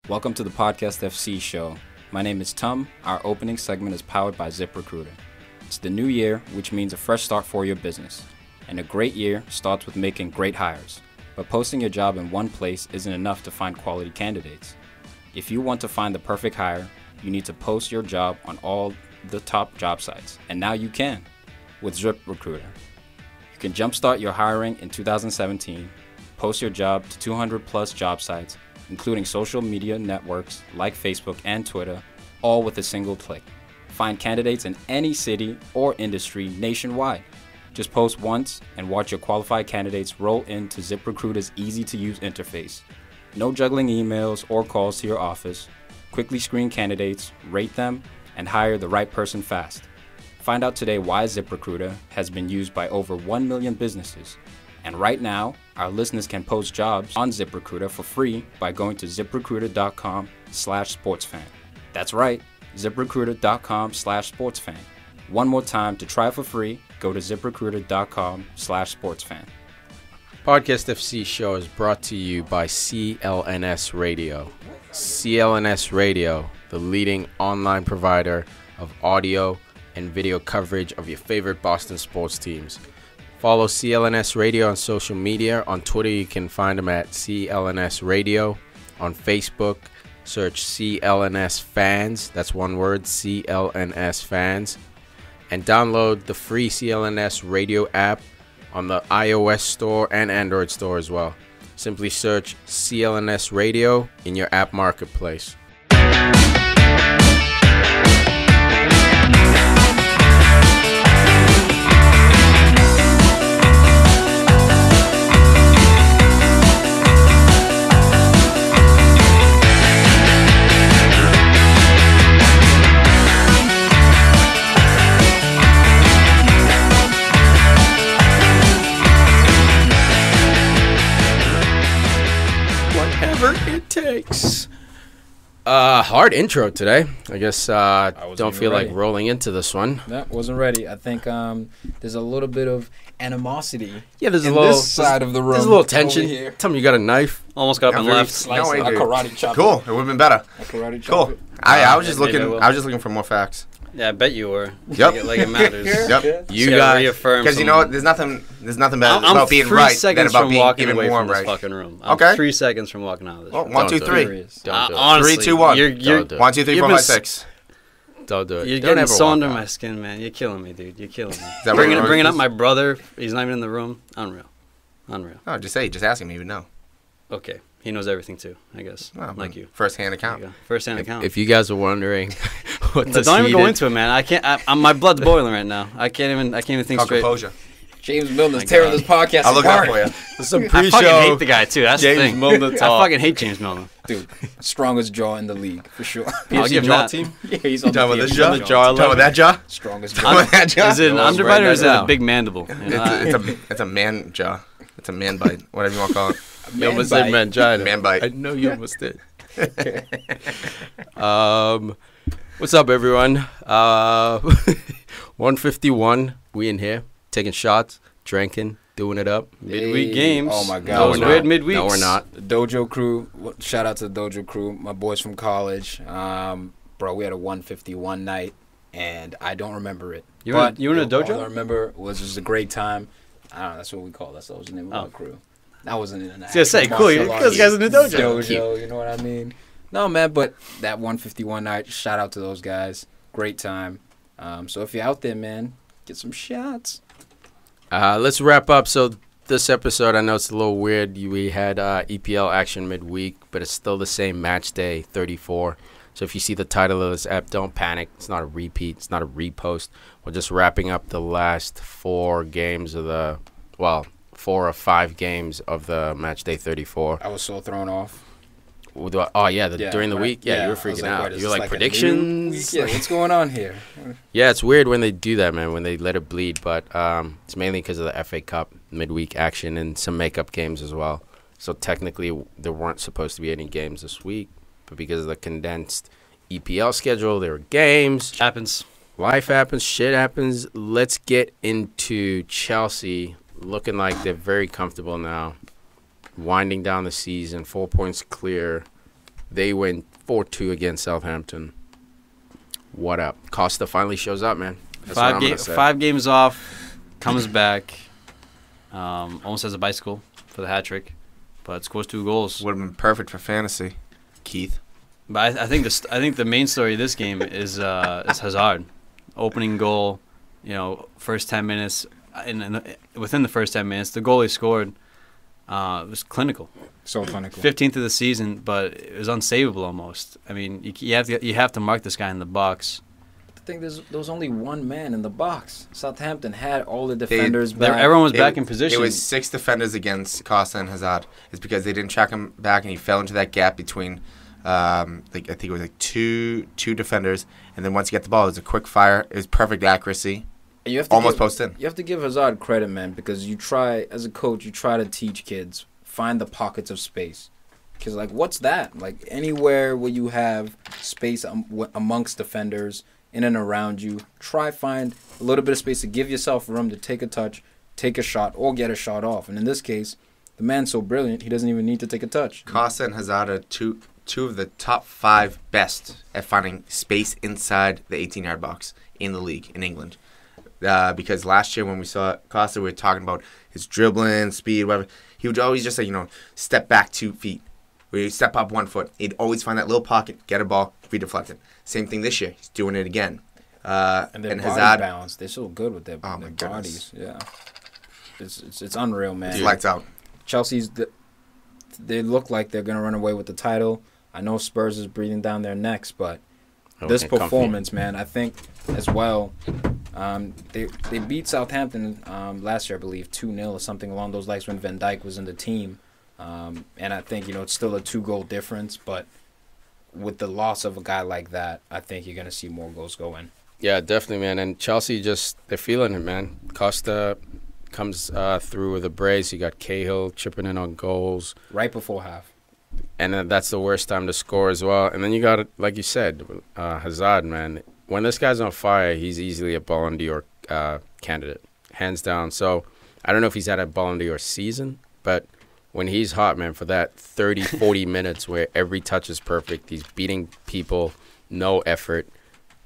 Welcome to the Podcast FC show. My name is Tum. Our opening segment is powered by ZipRecruiter. It's the new year, which means a fresh start for your business. And a great year starts with making great hires. But posting your job in one place isn't enough to find quality candidates. If you want to find the perfect hire, you need to post your job on all the top job sites. And now you can with ZipRecruiter. You can jumpstart your hiring in 2017, post your job to 200 plus job sites, including social media networks like Facebook and Twitter, all with a single click. Find candidates in any city or industry nationwide. Just post once and watch your qualified candidates roll into ZipRecruiter's easy-to-use interface. No juggling emails or calls to your office. Quickly screen candidates, rate them, and hire the right person fast. Find out today why ZipRecruiter has been used by over 1 million businesses. And right now, our listeners can post jobs on ZipRecruiter for free by going to ziprecruiter.com/sportsfan. That's right, ziprecruiter.com/sportsfan. One more time, to try for free, go to ziprecruiter.com/sportsfan. Podcast FC show is brought to you by CLNS Radio. CLNS Radio, the leading online provider of audio and video coverage of your favorite Boston sports teams. Follow CLNS Radio on social media. On Twitter, you can find them at CLNS Radio. On Facebook, search CLNS Fans. That's one word, CLNS Fans. And download the free CLNS Radio app on the iOS store and Android store as well. Simply search CLNS Radio in your app marketplace. Takes. Hard intro today. I guess don't feel like rolling into this one. No, wasn't ready. I think there's a little bit of animosity. Yeah, there's in a little this side of the room. There's a little tension. Tell me you got a knife. Almost got up and left. Slice a karate chop. Cool. It would have been better. A karate Cool. chop. I was just looking. I was just looking for more facts. Yeah, I bet you were. Yep. Like it matters. Yep. You got reaffirm. Because you know what? There's nothing better I'm about being 3 right than seconds about from being walking even away more from this right. fucking room. Okay. I'm 3 seconds from walking out of this Well, room. 1, 2, 3. Don't do it. Honestly, 3, 2, 1. You're, Don't do it. 1, 2, 3, you've 4, been 5, 6. Don't do it. You're Don't getting ever so walk under out. my skin, man. You're killing me, dude. You're killing me. that what it Bringing is? up my brother. He's not even in the room. Unreal. No, just ask him. He would know. Okay. He knows everything too, I guess. Well, like you. First-hand There account. you go. First-hand account. If you guys are wondering what But this don't even go heated- into it, man. I can't. My blood's boiling right now. I can't even think Call straight. composure. James Milner's My tearing God. this podcast I'll look out apart. for you. Some I fucking pre-show. hate the guy too. That's James the thing. Milner I talk. fucking hate James Milner. Dude, strongest jaw in the league, for sure. I'll give him that. team. Yeah, he's on Talking the about this PFC jaw? the jaw Talking about that jaw? Strongest Talking jaw. about that jaw? Is it an Yours underbite right or is it now. a big mandible? You know, It's a man jaw. It's a man bite. Whatever you want to call it. You almost said mangina. Man bite. I know you almost did. What's up, everyone? 151. We in here taking shots, drinking, doing it up. midweek games. Oh, my God. No, Those we're weird not. midweeks. No, we're not. The Dojo crew. Shout out to the Dojo crew. My boys from college. Bro, we had a 151 night, and I don't remember it. You were in a dojo? All I remember was just a great time. I don't know. That's what we call it. That was the name of our crew. That wasn't in an I was gonna say, actual cool. martial Those guys in the arts dojo. Dojo, you know what I mean? No, man, but that 151 night, shout out to those guys. Great time. So if you're out there, man, get some shots. Let's wrap up. So this episode, I know it's a little weird. We had EPL action midweek, but it's still the same match day 34. So if you see the title of this app, don't panic. It's not a repeat. It's not a repost. We're just wrapping up the last 4 games of the, 4 or 5 games of the match day 34. I was so thrown off. During the week? Yeah, you were freaking out. You were like, predictions? Yeah, what's going on here? Yeah, it's weird when they do that, man, when they let it bleed. But it's mainly because of the FA Cup midweek action and some makeup games as well. So technically, there weren't supposed to be any games this week. But because of the condensed EPL schedule, there were games. Happens. Life happens. Shit happens. Let's get into Chelsea. Looking like they're very comfortable now. Winding down the season. 4 points clear They win 4-2 against Southampton. What up? Costa finally shows up, man. That's what I'm gonna say. 5 games off, comes back, almost has a bicycle for the hat trick, but scores 2 goals. Would have been perfect for fantasy, Keith. But I think the main story of this game is Hazard, opening goal. First 10 minutes, within the first 10 minutes, the goal he scored was clinical. So clinical. 15th of the season, but it was unsavable almost. I mean, you have to mark this guy in the box. I think there was only one man in the box. Southampton had all the defenders back. Everyone was back in position. It was 6 defenders against Costa and Hazard. It's because they didn't track him back, and he fell into that gap between, I think it was like two defenders. And then once you get the ball, it was a quick fire. It was perfect accuracy. You have to almost post in. You have to give Hazard credit, man, because as a coach, you try to teach kids, find the pockets of space. Because, what's that? Anywhere where you have space amongst defenders, in and around you, try find a little bit of space to give yourself room to take a touch, take a shot, or get a shot off. And in this case, the man's so brilliant, he doesn't even need to take a touch. Costa and Hazard are two of the top 5 best at finding space inside the 18-yard box in the league in England. Because last year when we saw Costa, we were talking about his dribbling, speed, whatever. He would always just say, step back 2 feet. Where you step up 1 foot. He'd always find that little pocket, get a ball, be deflected. Same thing this year. He's doing it again. And their body balance, they're so good with their bodies. Yeah, it's unreal, man. It's lights out. Chelsea's, they look like they're gonna run away with the title. I know Spurs is breathing down their necks, but this performance, man, I think as well. They beat Southampton last year, I believe, 2-0 or something along those lines when Van Dijk was in the team. And I think, it's still a 2-goal difference, but with the loss of a guy like that, I think you're going to see more goals go in. Yeah, definitely, man. And Chelsea they're feeling it, man. Costa comes through with a brace. You got Cahill chipping in on goals. Right before half. And that's the worst time to score as well. And then you got, like you said, Hazard, man. When this guy's on fire, he's easily a Ballon d'Or candidate, hands down. So I don't know if he's had a Ballon d'Or season, but when he's hot, man, for that 30, 40 minutes where every touch is perfect, he's beating people, no effort,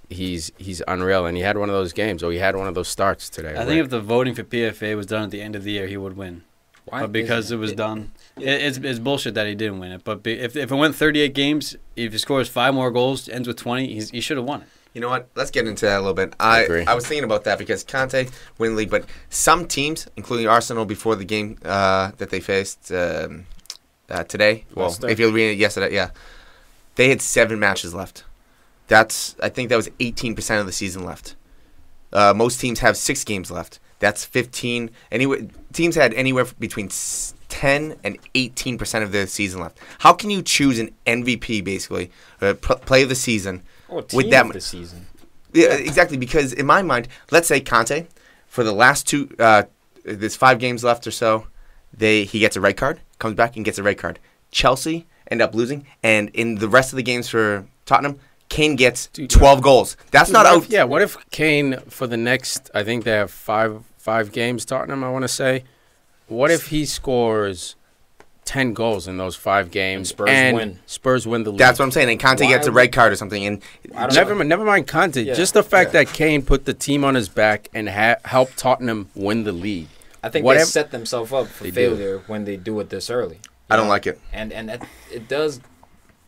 he's unreal. And he had one of those games, he had one of those starts today. I think if the voting for PFA was done at the end of the year, he would win. Why? But because it was done, it's bullshit that he didn't win it. But if it went 38 games, if he scores 5 more goals, ends with 20, he should have won it. You know what? Let's get into that a little bit. I agree. I was thinking about that because Conte win the league, but some teams, including Arsenal before the game that they faced today, Leicester. If you're reading it yesterday, yeah, they had 7 matches left. I think that was 18% of the season left. Most teams have 6 games left. That's 15. Teams had anywhere between 10 and 18% of their season left. How can you choose an MVP, basically, play of the season? With that of the season. Yeah, exactly. Because in my mind, let's say Conte, for the last 2, there's 5 games left or so, he gets a red card, comes back and gets a red card. Chelsea end up losing, and in the rest of the games for Tottenham, Kane gets 12 goals. That's not out. Yeah, what if Kane for the next? I think they have five games. Tottenham, I want to say. What if he scores 10 goals in those 5 games and Spurs win the league? That's what I'm saying. And Conte gets a red card or something. And never mind Conte. Yeah. Just the fact that Kane put the team on his back and helped Tottenham win the league. I think they set themselves up for failure when they do it this early. I don't like it. And it does.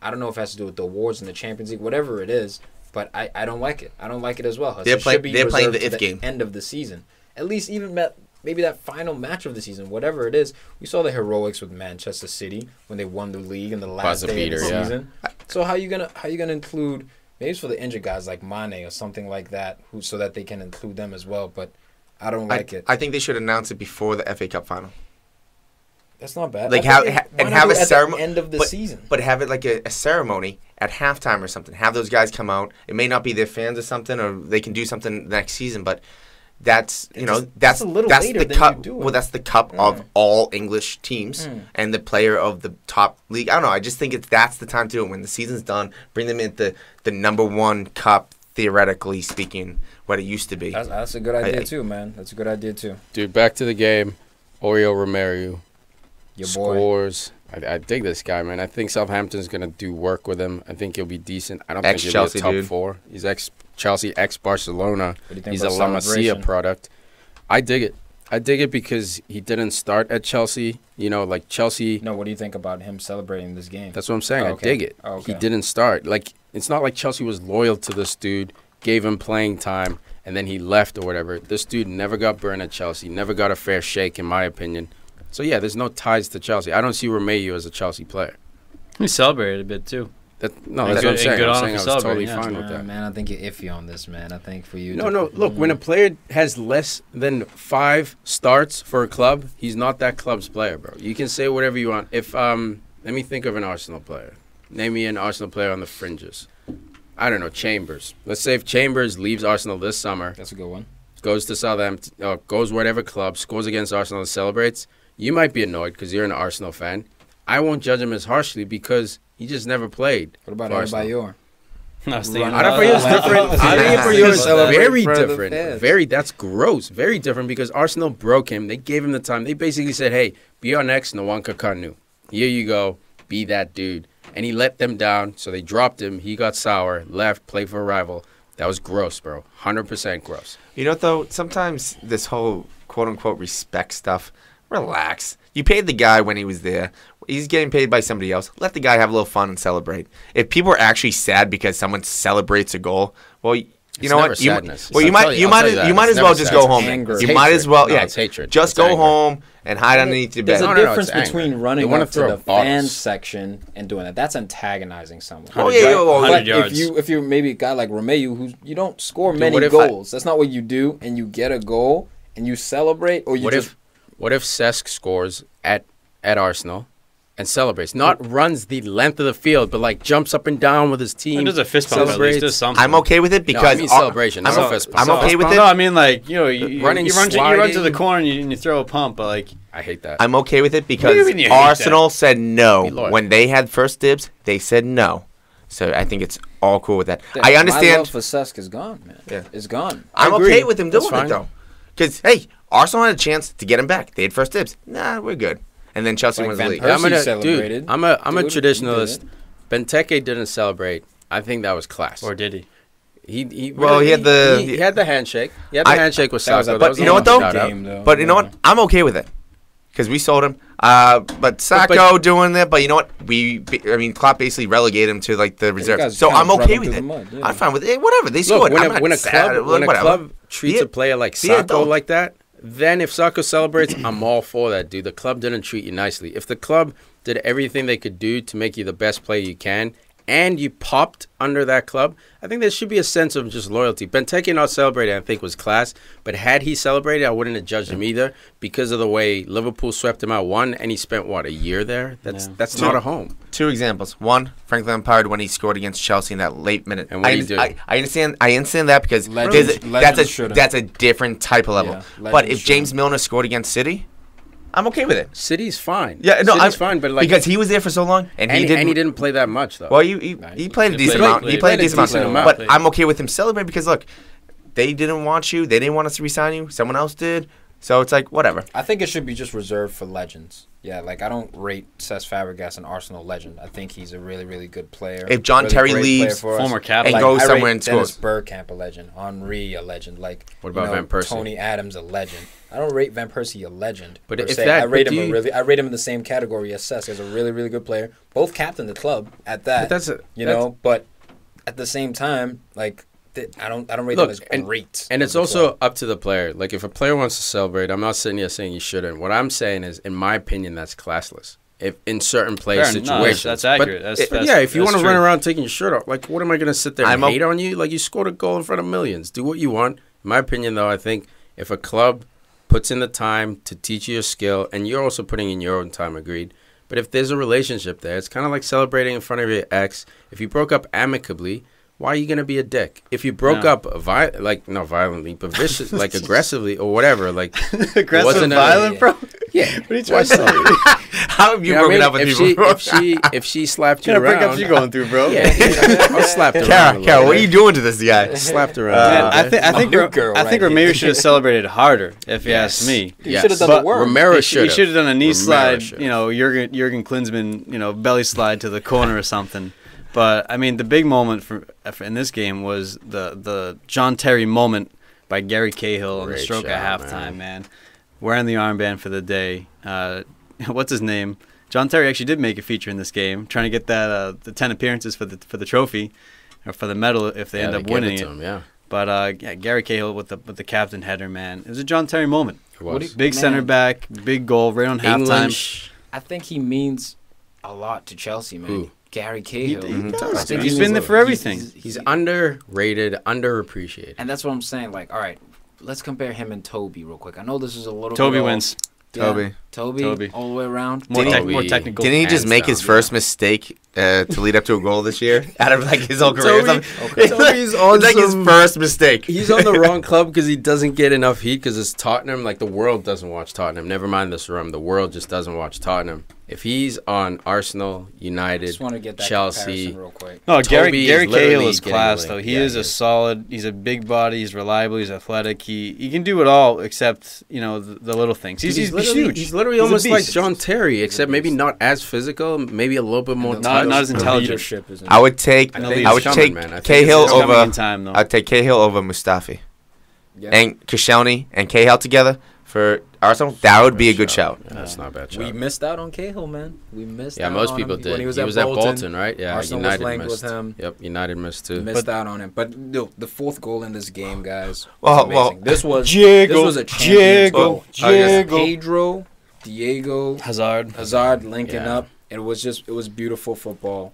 I don't know if it has to do with the awards in the Champions League, whatever it is. But I don't like it. I don't like it as well. They're playing the if game. End of the season. At least even maybe that final match of the season, whatever it is. We saw the heroics with Manchester City when they won the league in the last day of the season. So how you gonna include maybe it's for the injured guys like Mane or something like that, so that they can include them as well. But I don't like it. I think they should announce it before the FA Cup final. That's not bad. Like have a ceremony at the end of the season, but have it like a ceremony at halftime or something. Have those guys come out. It may not be their fans or something, or they can do something next season, but. That's that's the cup. Well, that's the cup of all English teams and the player of the top league. I don't know. I just think that's the time to do it when the season's done. Bring them into the number 1 cup, theoretically speaking, what it used to be. That's a good idea too, man. That's a good idea too. Dude, back to the game. Oriol Romero scores I dig this guy, man. I think Southampton's going to do work with him. I think he'll be decent. I don't think he'll be a top 4. He's ex-Chelsea, ex-Barcelona. He's a La Masia product. I dig it. I dig it because he didn't start at Chelsea. You know, like Chelsea. No, what do you think about him celebrating this game? That's what I'm saying. I dig it. He didn't start. Like, it's not like Chelsea was loyal to this dude, gave him playing time, and then he left or whatever. This dude never got burned at Chelsea, never got a fair shake, in my opinion. So, yeah, there's no ties to Chelsea. I don't see Romeu as a Chelsea player. He celebrated a bit, too. That's what I'm saying. I was totally fine with that. Man, I think you're iffy on this, man. I think for you... No. Look, when a player has less than 5 starts for a club, he's not that club's player, bro. You can say whatever you want. If let me think of an Arsenal player. Name me an Arsenal player on the fringes. I don't know, Chambers. Let's say if Chambers leaves Arsenal this summer. That's a good one. Goes to Southampton, goes whatever club, scores against Arsenal and celebrates. You might be annoyed because you're an Arsenal fan. I won't judge him as harshly because he just never played. What about Adebayor? Adebayor is different. Adebayor is very different. That's gross. Very different because Arsenal broke him. They gave him the time. They basically said, hey, be our next Nwankwo Kanu. Here you go. Be that dude. And he let them down, so they dropped him. He got sour, left, played for a rival. That was gross, bro. 100% gross. You know, though, sometimes this whole quote-unquote respect stuff, relax. You paid the guy when he was there. He's getting paid by somebody else. Let the guy have a little fun and celebrate. If people are actually sad because someone celebrates a goal, well, you know what? You might as well just go home. You might as well, it's hatred. Just go home and hide underneath your bed. There's a difference between running up to the fan section and doing that. That's antagonizing someone. Oh yeah, 100 yards. If you're maybe a guy like Romeu, who you don't score many goals, that's not what you do, and you get a goal and you celebrate, or you What if Cesc scores at Arsenal and celebrates? Not runs the length of the field, but like jumps up and down with his team. Does a fist pump at least? Does something. I'm okay with it because I mean celebration. I'm okay with it. No, I mean like you run to the corner and you throw a pump, but like I hate that. I'm okay with it because Arsenal said no when they had first dibs. They said no. So I think it's all cool with that. I understand. My love for Cesc is gone, man. Yeah. It's gone. I'm okay with him doing it though, because hey. Arsenal had a chance to get him back. They had first dibs. Nah, we're good. And then Chelsea wins the league. I'm a traditionalist. Benteke didn't celebrate. I think that was class. Or did he? He had the handshake. He had the handshake with Saka. But you know what though? But you know what? I'm okay with it because we sold him. But Sacco doing that. But you know what? Klopp basically relegated him to like the reserves. So I'm okay with it. I'm fine with it. Whatever they scored. When a club treats a player like Sacco like that. Then if Sacco celebrates, I'm all for that, dude. The club didn't treat you nicely. If the club did everything they could do to make you the best player you can, and you popped under that club, I think there should be a sense of just loyalty. Benteke not celebrating, I think, was class. But had he celebrated, I wouldn't have judged him either because of the way Liverpool swept him out. And he spent, a year there? That's not a home. 2 examples. One, Frank Lampard when he scored against Chelsea in that late minute. And what did he do? I understand that because that's a different type of level. Yeah, but if James Milner scored against City, I'm okay with it. City's fine. Yeah, no, City's fine, but because he was there for so long and he didn't play that much though. Well, he played a decent amount. He played a decent amount. But I'm okay with him celebrating because look, they didn't want you. They didn't want us to resign you. Someone else did. So it's like whatever. I think it should be just reserved for legends. Yeah, like I don't rate Cesc Fabregas an Arsenal legend. I think he's a really, really good player. If John Terry leaves, former captain, and goes somewhere and scores. Dennis Bergkamp a legend, Henry a legend. Like what about Van Persie? Tony Adams a legend. I don't rate Van Persie a legend. But if I rate him I rate him in the same category as Cesc as a really, really good player. Both captained the club at that. But but at the same time, like. I don't rate them as great. And it's also up to the player. Like, if a player wants to celebrate, I'm not sitting here saying you shouldn't. What I'm saying is, in my opinion, that's classless. If in certain situations. No, that's accurate. If you want to run around taking your shirt off, like, what am I going to sit there and hate on you? Like, you scored a goal in front of millions. Do what you want. In my opinion, though, I think if a club puts in the time to teach you a skill, and you're also putting in your own time, agreed. But if there's a relationship there, it's kind of like celebrating in front of your ex. If you broke up amicably, why are you gonna be a dick? If you broke up not violently, but vicious, like aggressively or whatever, like aggressive and violent, bro. Yeah. What are you trying to say? How have you broken up with people? If she slapped you What kind around, of breakups you going through, bro? yeah, I'll slap her around. Kara, what are you doing to this guy? Slapped around. Man, I think Romero should have celebrated harder, if you ask me. He should have done the work. Romero should He should have done a knee slide, Jurgen Klinsmann, belly slide to the corner or something. But I mean, the big moment in this game was the John Terry moment by Gary Cahill on the stroke at halftime, man. Wearing the armband for the day. What's his name? John Terry actually did make a feature in this game, trying to get that the 10 appearances for the trophy or for the medal if they end up winning it. But Gary Cahill with the captain header, man. It was a John Terry moment. It was. Big center back, big goal right on halftime. I think he means a lot to Chelsea, man. Who? Gary Cahill. He does. He's been there for everything. He's underrated, underappreciated. And that's what I'm saying. Like, all right, let's compare him and Toby real quick. I know this is a little Toby bit wins. Yeah, Toby, all the way around. More technical. Didn't he just make his first mistake to lead up to a goal this year out of like his whole career? Toby's on like his first mistake. He's on the wrong club because he doesn't get enough heat because it's Tottenham. Like the world doesn't watch Tottenham. Never mind this room. The world just doesn't watch Tottenham. If he's on Arsenal, United, just want to get that Chelsea, real quick. No, Gary Cahill is getting class away. though. He is a solid. He's a big body. He's reliable. He's athletic. He can do it all except the little things. He's huge. He's literally almost like John Terry, except maybe not as physical. Maybe a little bit more. Not as intelligent. I would take Cahill over. I'd take Cahill over Mustafi, and Koscielny and Cahill together for Arsenal. That would be a good shout. That's not a bad shout. We missed out on Cahill, man. We missed. Yeah, out most on people him. did. When he was at Bolton, right? Yeah, Arsenal United was linked missed. with him. Yep, United missed too. Missed out on him. But the fourth goal in this game, guys. Well, this was a champion's goal. Pedro, Diego, Hazard linking up. It was beautiful football.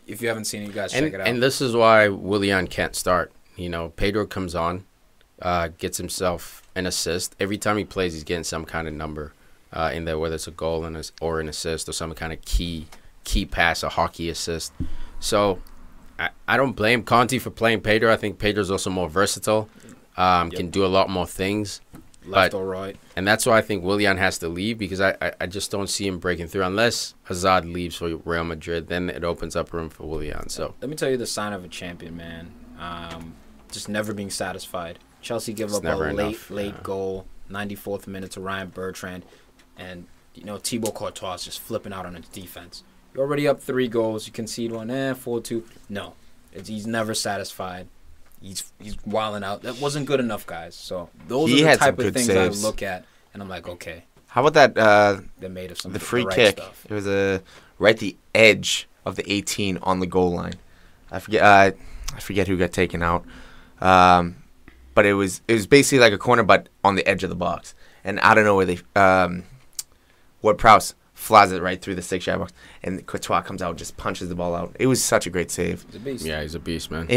If you haven't seen it, you guys check it out. And this is why Willian can't start. Pedro comes on, gets himself an assist. Every time he plays, he's getting some kind of number in there, whether it's a goal or an assist or some kind of key pass, a hockey assist. So I don't blame Conte for playing Pedro. I think Pedro's also more versatile, can do a lot more things. Left or right. And that's why I think Willian has to leave, because I just don't see him breaking through. Unless Hazard leaves for Real Madrid, then it opens up room for Willian. So let me tell you the sign of a champion, man. Just never being satisfied. Chelsea give up a late goal, 94th minute to Ryan Bertrand. And, Thibaut Courtois is just flipping out on his defense. You're already up 3 goals. You concede one, 4-2. No. He's never satisfied. He's wilding out. That wasn't good enough, guys. So those are the type of things saves. I look at, and I'm like, okay. How about that? They made of some the free kick. Stuff. It was right at the edge of the 18 on the goal line. I forget who got taken out, but it was basically like a corner, but on the edge of the box. And I don't know where Ward-Prowse flies it right through the 6-yard box, and Courtois comes out and just punches the ball out. It was such a great save. He's a beast. Yeah, he's a beast, man.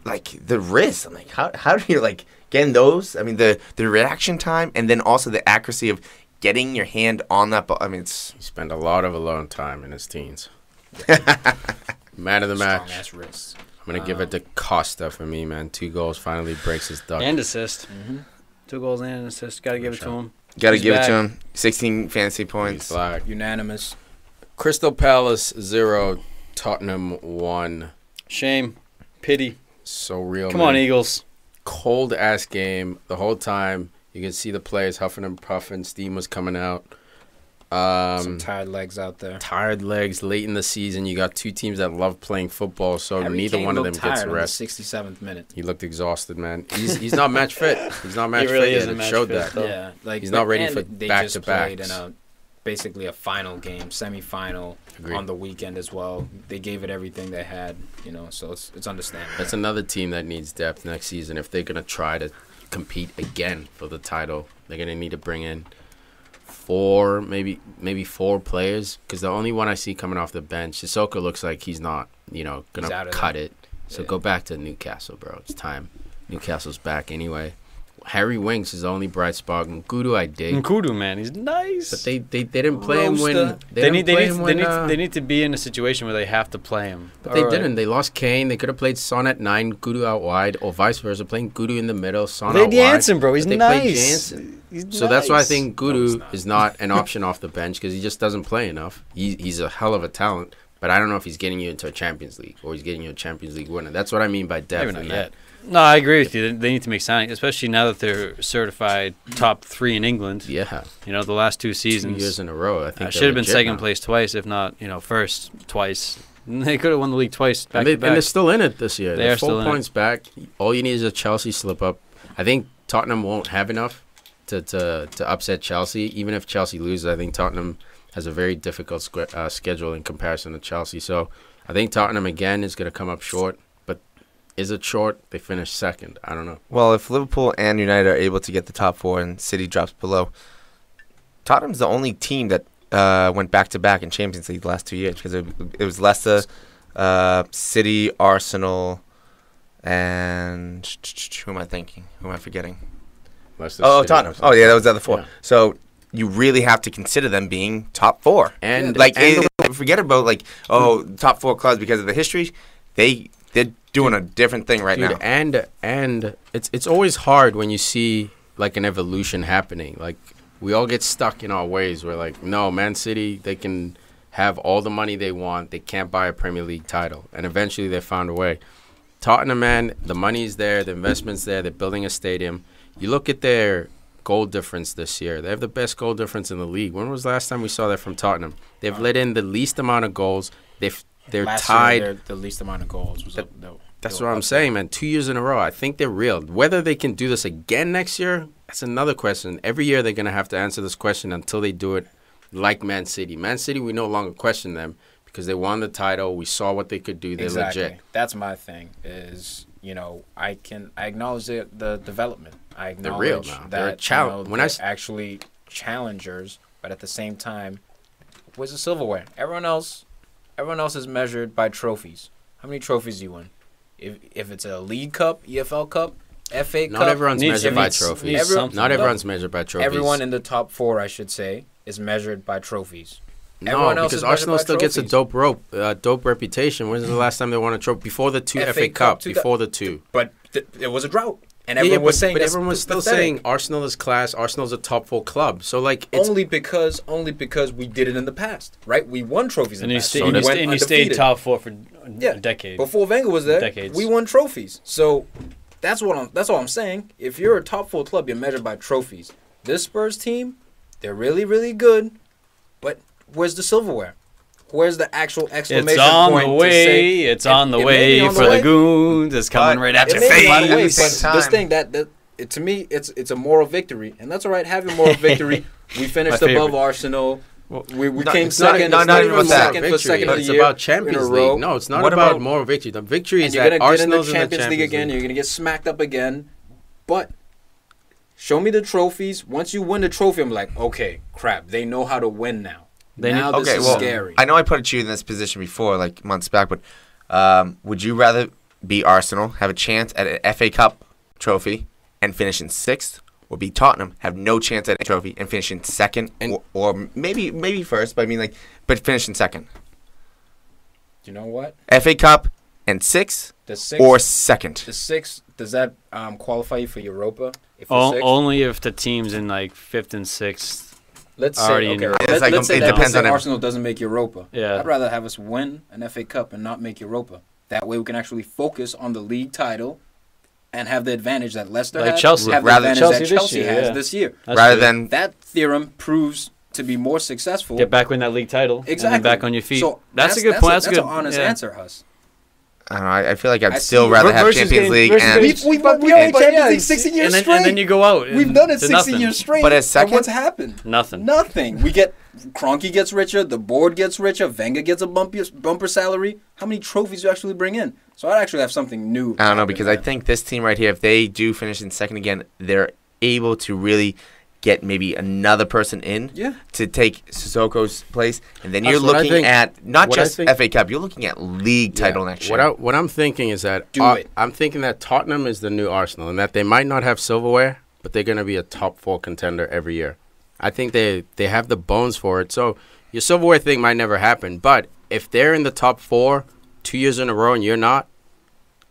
Like the wrist, I'm like, how do you getting those? I mean, the reaction time, and then also the accuracy of getting your hand on that ball. I mean, he spent a lot of alone time in his teens. Man of the match. Strong-ass wrist. I'm gonna give it to Costa for me, man. 2 goals, finally breaks his duck. And assist. Mm-hmm. 2 goals and an assist. Got to give it to him. Got to give it to him. 16 fantasy points. Unanimous. Crystal Palace 0, Tottenham 1. Shame. Pity. So real. Come on, Eagles. Cold ass game the whole time. You can see the players huffing and puffing. Steam was coming out. Some tired legs out there. Tired legs late in the season. You got 2 teams that love playing football, so neither one of them gets rest. In the 67th minute. He looked exhausted, man. He's not match fit. He's not match really fit. It showed that. Yeah, he's not ready for back to back. They just played in basically a final game, semi-final. Agreed. On the weekend as well. They gave it everything they had, so it's understandable. That's another team that needs depth next season. If they're going to try to compete again for the title, they're going to need to bring in 4, maybe 4 players, because the only one I see coming off the bench, Sissoko looks like he's not, going to cut it. So go back to Newcastle, bro. It's time. Newcastle's back anyway. Harry Winks is the only bright spot. Nkudu, I dig. Nkudu, man, he's nice. But they didn't play him when they need to be in a situation where they have to play him. But they didn't. They lost Kane. They could have played Son at 9, Nkudu out wide, or vice versa, playing Nkudu in the middle, Son out wide. Jansen, bro, he's they nice. Played Jansen. So that's why I think Nkudu is not an option off the bench because he just doesn't play enough. He's a hell of a talent, but I don't know if he's getting you into a Champions League or he's getting you a Champions League winner. That's what I mean by depth. Maybe not yet. No, I agree with you. They need to make signings, especially now that they're certified top 3 in England. Yeah. You know, the last 2 seasons. 2 years in a row. I think should have been second place twice, if not, first twice. They could have won the league twice back to back. And they're still in it this year. They're 4 points back. All you need is a Chelsea slip up. I think Tottenham won't have enough to upset Chelsea. Even if Chelsea loses, I think Tottenham has a very difficult schedule in comparison to Chelsea. So I think Tottenham, again, is going to come up short. Is it short? They finish second. I don't know. Well, if Liverpool and United are able to get the top 4 and City drops below, Tottenham's the only team that went back-to-back in Champions League the last 2 years because it was Leicester, City, Arsenal, and who am I thinking? Who am I forgetting? Leicester oh, City, Tottenham. Oh, yeah, that was the other 4. Yeah. So you really have to consider them being top 4. And forget about top 4 clubs because of the history. They're doing a different thing right now. And it's always hard when you see like an evolution happening. Like we all get stuck in our ways. We're like, no, Man City, they can have all the money they want. They can't buy a Premier League title. And eventually they found a way. Tottenham, man, the money's there, the investment's there. They're building a stadium. You look at their goal difference this year. They have the best goal difference in the league. When was the last time we saw that from Tottenham? They've let in the least amount of goals. They're last tied. Year, the least amount of goals was That's what I'm saying, man. 2 years in a row. I think they're real. Whether they can do this again next year, that's another question. Every year they're going to have to answer this question until they do it like Man City. Man City, we no longer question them because they won the title. We saw what they could do. They're legit. That's my thing is, I acknowledge the development. I acknowledge they're real now. That they're actually challengers, but at the same time, where's the silverware? Everyone else is measured by trophies. How many trophies do you win? If it's a League Cup, EFL Cup, FA Cup. Not everyone's measured by trophies. Not everyone's measured by trophies. Everyone in the top 4, I should say, is measured by trophies. No, because Arsenal still gets a dope reputation. When's the last time they won a trophy? Before the 2 FA Cup. Before the 2. But it was a drought. And everyone was saying, but everyone was still saying Arsenal is class. Arsenal's a top 4 club. So it's only because we did it in the past, right? We won trophies in the past. And you stayed top 4 for a decade. Before Wenger was there, we won trophies. So that's all I'm saying. If you're a top 4 club, you're measured by trophies. This Spurs team, they're really, really good, but where's the silverware? Where's the actual exclamation point? It's on the way for the goons. It's coming right at your face. This thing to me, it's a moral victory, and that's all right. Having moral victory, we finished above Arsenal. We came second. Not even about that. It's about Champions League. No, it's not about moral victory. The victory is that Arsenal's in the Champions League again. You're gonna get smacked up again, but show me the trophies. Once you win the trophy, I'm like, okay, crap. They know how to win now. This is scary. I know I put you in this position before, like months back, but would you rather be Arsenal, have a chance at an FA Cup trophy, and finish in 6th, or be Tottenham, have no chance at a trophy, and finish in 2nd, or maybe first, but finish in 2nd? You know what? FA Cup and 6th, or 2nd? The 6th, does that qualify you for Europa? Only if the team's in 5th and 6th. Let's say it depends on Arsenal doesn't make Europa. Yeah. I'd rather have us win an FA Cup and not make Europa. That way we can actually focus on the league title and have the advantage that Leicester has. Chelsea. Have the advantage that Chelsea has this year. Than that theorem proves to be more successful. Get back win that league title. Exactly. And back on your feet. So that's a good point. That's an honest answer, Huss. I don't know. I feel like I'd still rather have Champions League. We've won Champions League 16 years straight. And then you go out. We've done it 16 years straight. But as second, what's happened? Nothing. We get Kroenke gets richer. The board gets richer. Wenger gets a bumper salary. How many trophies do you actually bring in? So I'd actually have something new. I don't know, because I think this team right here, if they do finish in 2nd again, they're able to really get maybe another person in to take Sissoko's place. And then you're looking at not just FA Cup, you're looking at league title next year. What I'm thinking is that I'm thinking that Tottenham is the new Arsenal and that they might not have silverware, but they're going to be a top 4 contender every year. I think they have the bones for it. So your silverware thing might never happen. But if they're in the top 4 2 years in a row and you're not,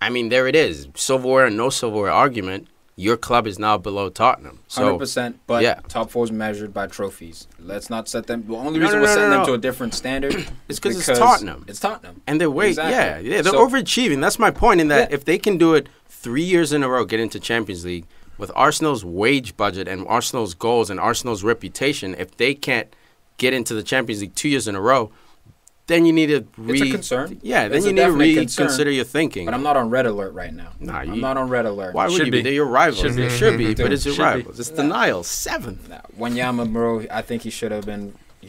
I mean, there it is. Silverware and no silverware argument. Your club is now below Tottenham. So, 100%, but top 4 is measured by trophies. Let's not set them. The only reason we're setting them to a different standard is because it's Tottenham. It's Tottenham. And they're they're overachieving. That's my point in that if they can do it 3 years in a row, get into Champions League, with Arsenal's wage budget and Arsenal's goals and Arsenal's reputation, if they can't get into the Champions League 2 years in a row, then you need to It's a concern. Yeah, then you need to reconsider your thinking. But I'm not on red alert right now. I'm not on red alert. Why would you be? They're your rivals. Should be, Dude, but it's your rivals. It's denial. 7th. Wanyama, bro, I think he should have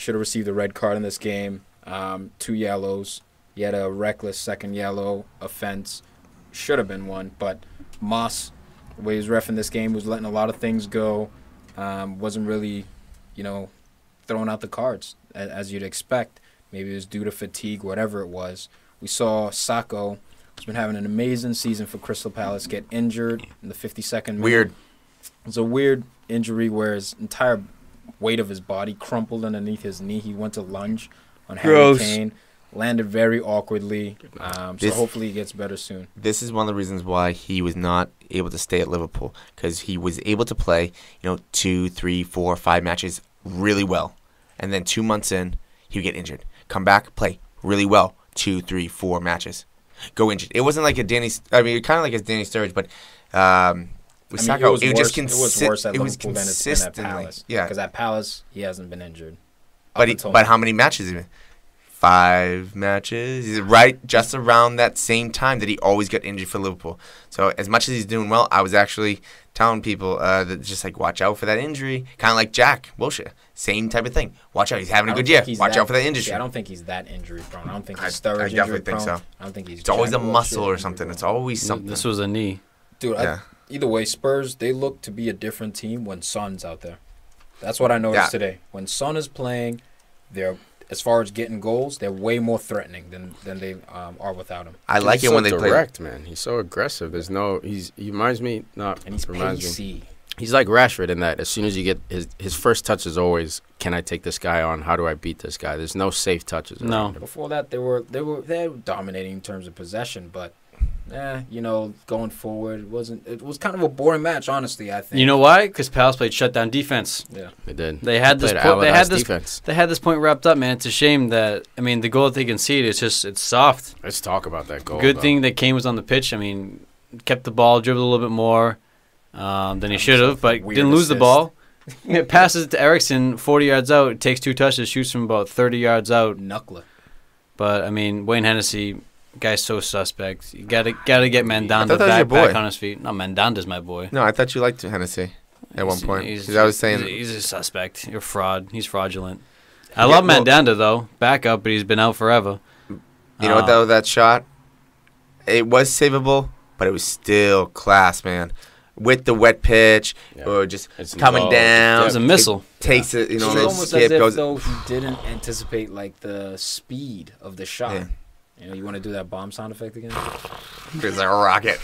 received a red card in this game. 2 yellows. He had a reckless second yellow offense. Should have been one, but Moss, the way he was reffing this game, was letting a lot of things go. Wasn't really, throwing out the cards as you'd expect. Maybe it was due to fatigue, whatever it was. We saw Sacco, who's been having an amazing season for Crystal Palace, get injured in the 52nd minute. Weird. It was a weird injury where his entire weight of his body crumpled underneath his knee. He went to lunge on Harry Kane, landed very awkwardly. So hopefully he gets better soon. This is one of the reasons why he was not able to stay at Liverpool, because he was able to play, 2, 3, 4, 5 matches really well. And then 2 months in, he would get injured. Come back, play really well. 2, 3, 4 matches. Go injured. It wasn't like a kind of like a Danny Sturridge, but with Sacco, it was worse at Liverpool than it's been at Palace. Yeah. Because at Palace, he hasn't been injured. But how many matches? Has he been? 5 matches. He's right just around that same time that he always got injured for Liverpool. So as much as he's doing well, I was actually telling people that just watch out for that injury. Kind of like Jack Wilshere. Same type of thing. Watch out. He's having a good year. Watch out for that injury. I don't think he's that injury prone. I don't think he's Sturridge injury prone. I definitely think so. I don't think he's. It's always a muscle or something. It's always something. This was a knee. Dude, either way, Spurs, they look to be a different team when Son's out there. That's what I noticed today. When Son is playing, as far as getting goals, they're way more threatening than they are without him. I like it when they play direct, man. He's so aggressive. He reminds me and he's pacey. He's like Rashford in that as soon as you get his first touch is always, can I take this guy on? How do I beat this guy? There's no safe touches. No. Before that, they were dominating in terms of possession, but going forward, it was kind of a boring match, honestly, I think. You know why? Because Palace played shutdown defense. Yeah. They did. They had this point wrapped up, man. It's a shame that, the goal that they conceded, it's soft. Let's talk about that goal. Good thing that Kane was on the pitch. Kept the ball, dribbled a little bit more than he should have, but didn't lose the ball. It passes it to Eriksen 40 yards out. It takes 2 touches, shoots from about 30 yards out. Knuckler. But, Wayne Hennessy, guy's so suspect. You gotta get Mandanda back on his feet. No, Mandanda's my boy. No, I thought you liked Hennessy at one point. I was saying he's a suspect. You're a fraud. He's fraudulent. I love Mandanda though, backup, but he's been out forever. You know what though? That shot, it was savable, but it was still class, man. With the wet pitch, or just coming down. It was a missile. Takes it, It's almost as if though he didn't anticipate the speed of the shot. Yeah. You want to do that bomb sound effect again? It's like a rocket.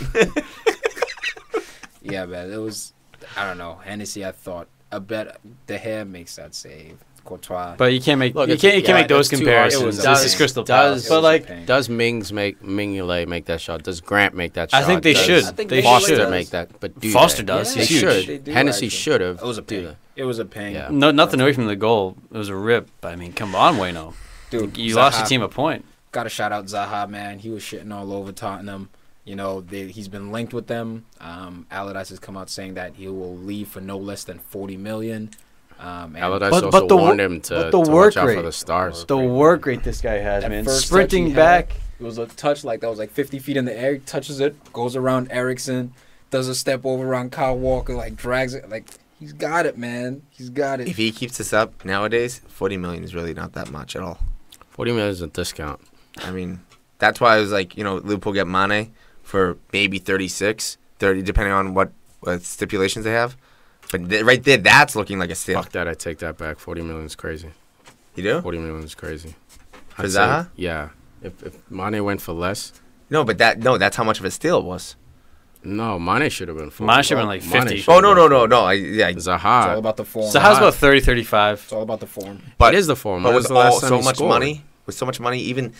Yeah, man. It was, I don't know. Hennessy, I thought, De Gea makes that save. Courtois. But you can't make those comparisons. This is Crystal Palace. Does Mignolet make that shot? Does Grant make that shot? I think they should. Foster make that. But Foster does. He should. Hennessy should have. It was a ping. It was a ping. Yeah. No, nothing away from the goal. It was a rip. Come on, Wayno. Dude, you lost your team a point. Got to shout out Zaha, man. He was shitting all over Tottenham. He's been linked with them. Allardyce has come out saying that he will leave for no less than $40 million. Allardyce also warned him to watch out for the stars. The work rate this guy has, man. Sprinting back. It was a touch that was 50 feet in the air. He touches it, goes around Eriksen, does a step over around Kyle Walker, drags it. He's got it, man. He's got it. If he keeps this up nowadays, $40 million is really not that much at all. $40 million is a discount. That's why I was Liverpool get Mane for maybe 36, 30, depending on what stipulations they have. But right there, that's looking like a steal. Fuck that, I take that back. $40 million is crazy. You do? $40 million is crazy. For Zaha? Yeah. If Mane went for less. No, but that's how much of a steal it was. No, Mane should have been 40. Mine should have been like 50. Oh, no. Zaha. It's all about the form. So how's about 30, 35? It's all about the form. But it is the form. But When was with the last time so he much scored? money, even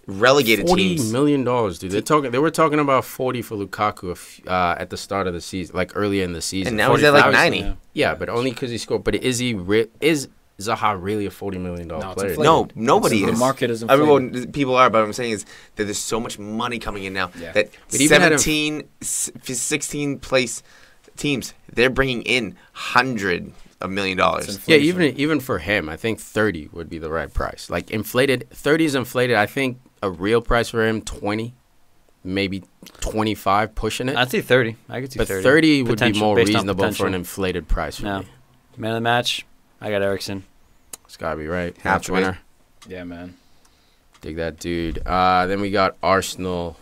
relegated $40 teams. million, dude. They were talking about 40 for Lukaku at the start of the season, like earlier in the season. And now he's at like 45, 90. Yeah, but only because he scored. But is Zaha really a $40 million No, it's player? inflated. No, nobody The is. market is inflated. Everyone, people are, but what I'm saying is that there's so much money coming in now Yeah. that But even had 16 place teams, they're bringing in $100 million. Yeah, even for him, I think 30 would be the right price. Like inflated, 30 is inflated. I think a real price for him, 20, maybe 25, pushing it. I'd say 30. I could see But 30. 30 would be Potential, more based on reasonable for potential. an inflated price for No. me. Man of the match, I got Eriksen. It's got to be right. Have Match to be. winner. Yeah, man. Dig that dude. Then we got Arsenal.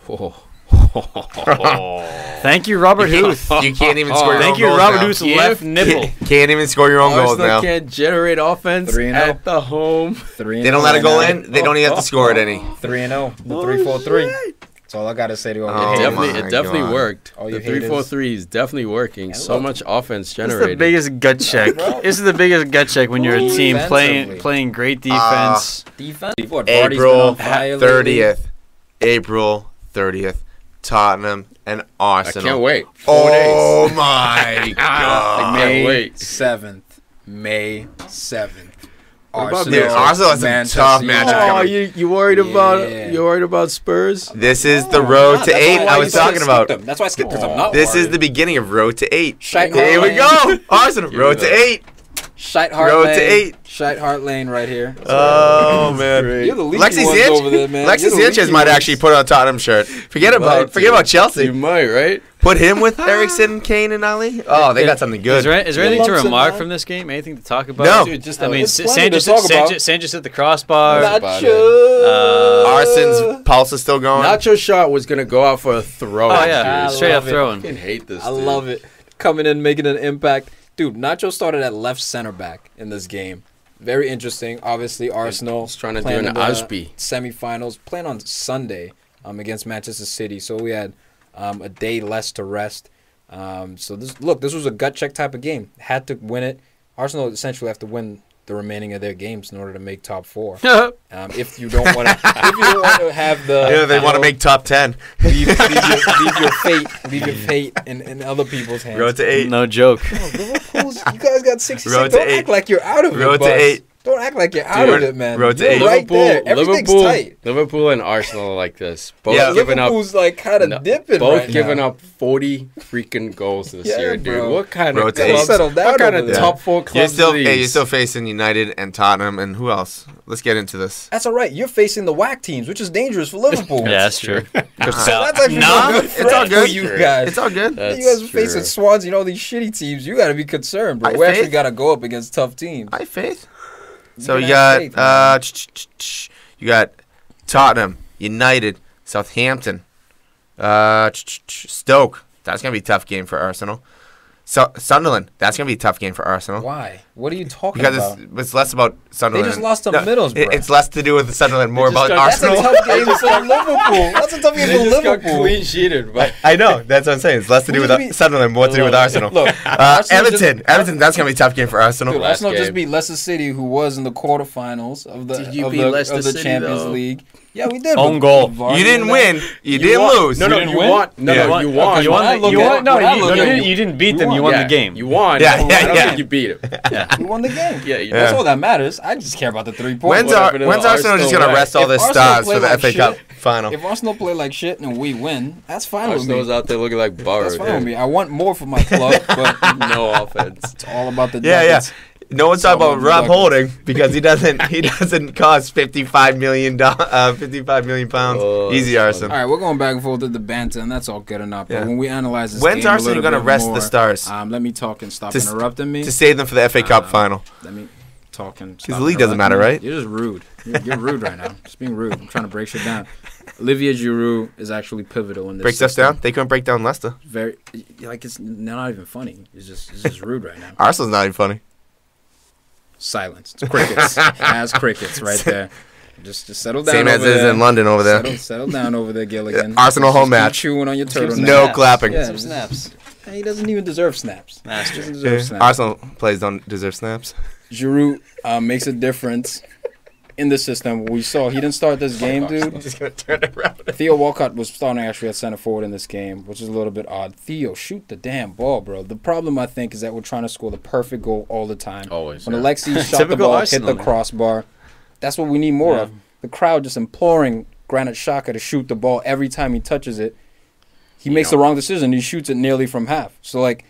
Thank you, Robert Huth. You can't even score your Thank own you, goals Robert now. Huth's left nipple. Can't even score your own goals Arsenal now. can't generate offense 3-0. at the home. 3-0 They don't let it go right in. They don't even have to score it any. 3-0. The 3-4-3. That's all I gotta say to all Oh, you my haters. It definitely God. worked. All The you haters. 3-4-3 is definitely working. So look, much offense This is generated. the biggest gut check. This is the biggest gut check when you're a team Defensively. playing great defense. Defense. What, Vardy's been April on fire lately? 30th. April 30th. Tottenham and I Arsenal. can't wait. 4 days. Oh my God. Can't May wait. 7th. May 7th. What about Dude, Arsenal has some Manchester tough United. matchup Oh, coming. you worried Yeah. about Spurs? This is the road to 8 I was talking about. That's why I skipped, because I'm not This is worried. the beginning of road to 8. Shite Here we Heart go. Arsenal, road to 8. Shite Heart Road Lane. to 8. Shite Heart Lane right here. Oh, man. You're the leaky Lexi ones Sanchez, over there, man. Lexi You're the Sanchez leaky might ones. actually put on a Tottenham shirt. Forget about You Chelsea. might, right? Put him with Eriksen, Kane, and Ali. Oh, they got something good. Is there anything to lumps in remark that. from this game? Anything to talk about? No. Dude, just I mean, There's plenty to talk about. Sanchez hit the crossbar. about Nacho. Arson's pulse is still going. Nacho shot was gonna go out for a throw. Oh, yeah. I Straight up love it. I throwing. fucking hate this. I love it. Coming in, making an impact. Dude, Nacho started at left center back in this game. Very interesting. Obviously, Arsenal He's trying to do playing an in the Ashby. semifinals, playing on Sunday against Manchester City. So we had a day less to rest. So this was a gut check type of game. Had to win it. Arsenal essentially have to win the remaining of their games in order to make top 4. If you don't want to, have the, They want to make top 10. leave your fate in other people's hands. Road to 8. No joke. Liverpool's, you guys got 66. Road to Don't 8. act like you're out of it. Road to Buzz. 8. Don't act like you're out Dude, of it, man. road to You're 8. right there. Everything's tight. Liverpool and Arsenal are like this. Both Yeah. giving up. Liverpool's like kind of No, dipping both right giving now. up 40 freaking goals this Yeah, year, dude. bro. What kind Road of to 8. clubs? Settle down What kind over of there. top 4 clubs? are these? You're still facing United and Tottenham and who else? Let's get into this. That's all right. You're facing the whack teams, which is dangerous for Liverpool. Yeah, that's true. So that's actually Nah, a good it's threat all good. for you guys. It's all good. That's you guys are true. facing Swansea and all these shitty teams. You got to be concerned, bro. I We actually faith. got to go up against tough teams. I have faith. So can you have got faith, you got Tottenham, United, Southampton, Stoke. That's gonna be a tough game for Arsenal. So Sunderland. That's gonna be a tough game for Arsenal. Why? What are you talking Because about? it's less about Sunderland. just lost to Middlesbrough. It's less to do with Sunderland, more just about got- That's a Arsenal. tough game for Liverpool. That's a tough game They for just got Liverpool. clean sheeted, but I know. That's what I'm saying. It's less to do We with just beat- Sunderland, more to do with Arsenal. Look, Arsenal just- Everton. That's gonna be a tough game for Arsenal. Dude, Last Arsenal just game. beat Leicester City, who was in the quarterfinals of the Did you of beat the, Leicester of the City, Champions though? League. Yeah, we did. Own with goal. Vardy You didn't and win. You didn't won. lose. No, didn't you win? won. No, Yeah. no, you won. You won. look You at- won. No, when I you look at didn't. it, You didn't beat them. we You won. won Yeah, the game. You won. Yeah, I don't yeah. think you beat him. We won the game. Yeah, you That's did. all that matters. I just care about the 3 points. When's Arsenal just gonna rest all If their Arsenal stars play for the like FA shit- Cup final? If Arsenal play like shit and we win, that's fine with Arsenal's me. out there looking like Burrow. That's fine with me. I want more for my club, but No offense. it's all about the Yeah. nuggets. No one's talking about Someone Rob like- Holding because he doesn't cost 55 million pounds. Oh, Easy, that's Arsenal. All right, we're going back and forth with the banter, and that's all good enough. But Yeah. when we analyze this When's game a Arsenal little gonna bit rest more, the stars? Let me talk and stop To s- interrupting me. To save them for the FA Cup final. Let me talk and Because stop the league doesn't interrupting matter, me. right? You're just rude. You're rude right now. Just being rude. I'm trying to break shit down. Olivier Giroud is actually pivotal in this. Break stuff system. down. They couldn't break down Leicester. Very like it's not even funny. It's just rude right now. Arsenal's not even funny. Silence. It's crickets. As crickets right there. Just settle down. Same as it is in London over there. Settle down over there, Gilligan. Arsenal home match. Chewing on your turtle. No clapping. Some snaps. He doesn't even deserve snaps. That's true. Arsenal players don't deserve snaps. Giroud makes a difference in the system. We saw he didn't start this game, dude. I'm just gonna turn it around. Theo Walcott was starting actually at center forward in this game, which is a little bit odd. Theo, shoot the damn ball, bro. The problem, I think, is that we're trying to score the perfect goal all the time. Always. When Alexis shot the ball, hit the crossbar, that's what we need more of. The crowd just imploring Granit Xhaka to shoot the ball every time he touches it. He makes the wrong decision. He shoots it nearly from half. So, like,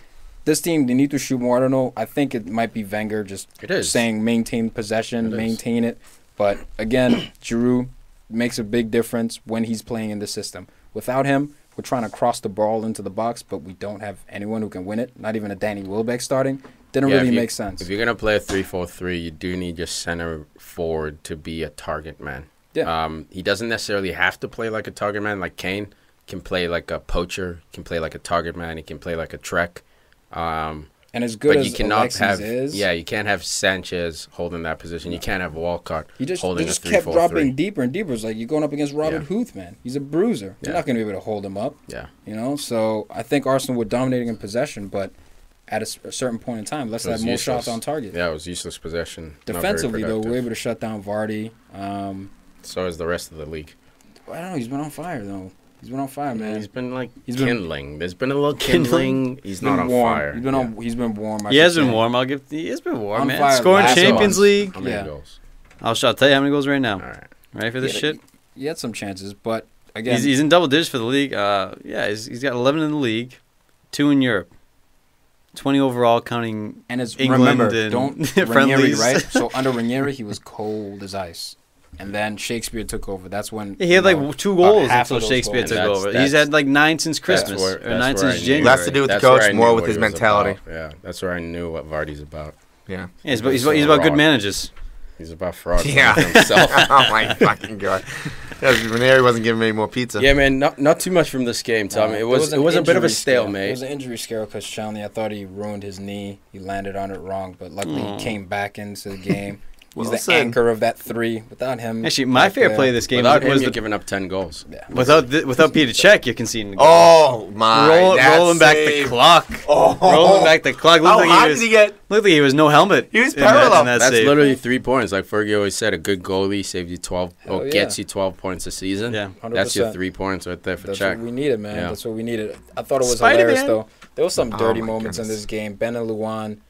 this team, they need to shoot more. I don't know. I think it might be Wenger just saying maintain possession, maintain it. But, again, Giroud makes a big difference when he's playing in the system. Without him, we're trying to cross the ball into the box, but we don't have anyone who can win it. Not even a Danny Welbeck starting. Didn't really make sense. If you're going to play a 3-4-3, you do need your center forward to be a target man. Yeah. He doesn't necessarily have to play like a target man. Like Kane can play like a poacher, can play like a target man. He can play like a Trek. And as good but as you cannot Alexis is, you can't have Sanchez holding that position. You can't have Walcott holding he just a 3-4-3. kept dropping deeper and deeper. It's like you're going up against Robert Huth, man. He's a bruiser. You're not going to be able to hold him up. Yeah. You know, so I think Arsenal were dominating in possession, but at a certain point in time, Leicester had more shots on target. Yeah, it was useless possession. Defensively, though, we were able to shut down Vardy. So is the rest of the league. I don't know. He's been on fire, though. He's been on fire, man. He's been kindling. There's been a little kindling. He's not on fire. He's been warm. He has been warm. He has been warm, on man. Fire Scoring Champions League. How many goals? I'll tell you how many goals right now. All right. Ready for this shit? He had some chances, but again, he's in double digits for the league. He's got 11 in the league, 2 in Europe, 20 overall, counting and it's England remember, and Ranieri, friendlies. right? So under Ranieri, he was cold as ice. And then Shakespeare took over. That's when he had like 2 goals until Shakespeare goals. took over. He's had like 9 since Christmas or 9 since January. Less to do with the coach, more with his mentality. Yeah, that's where I knew what Vardy's about. Yeah, he's about good managers. He's about fraud. Yeah, himself. Oh my fucking god. Ranieri wasn't giving me any more pizza. Yeah, man, not too much from this game, Tom. It was a bit of a stalemate. It was an injury scare because Shanley, I thought he ruined his knee. He landed on it wrong, but luckily he came back into the game. He's the anchor of that 3. Without him, actually, my favorite play of this game was giving up 10 goals. Yeah. Without Peter Cech, you're conceding the goal. Oh my! Rolling back the clock. Rolling back the clock. How high did he get? Looked like he was no helmet. He was parallel. That's literally 3 points. Like Fergie always said, a good goalie saves you 12 or gets you 12 points a season. Yeah, 100%. That's your 3 points right there for Cech. That's what we needed, man. Yeah. That's what we needed. I thought it was hilarious though. There was some dirty moments in this game. Ben and Luan.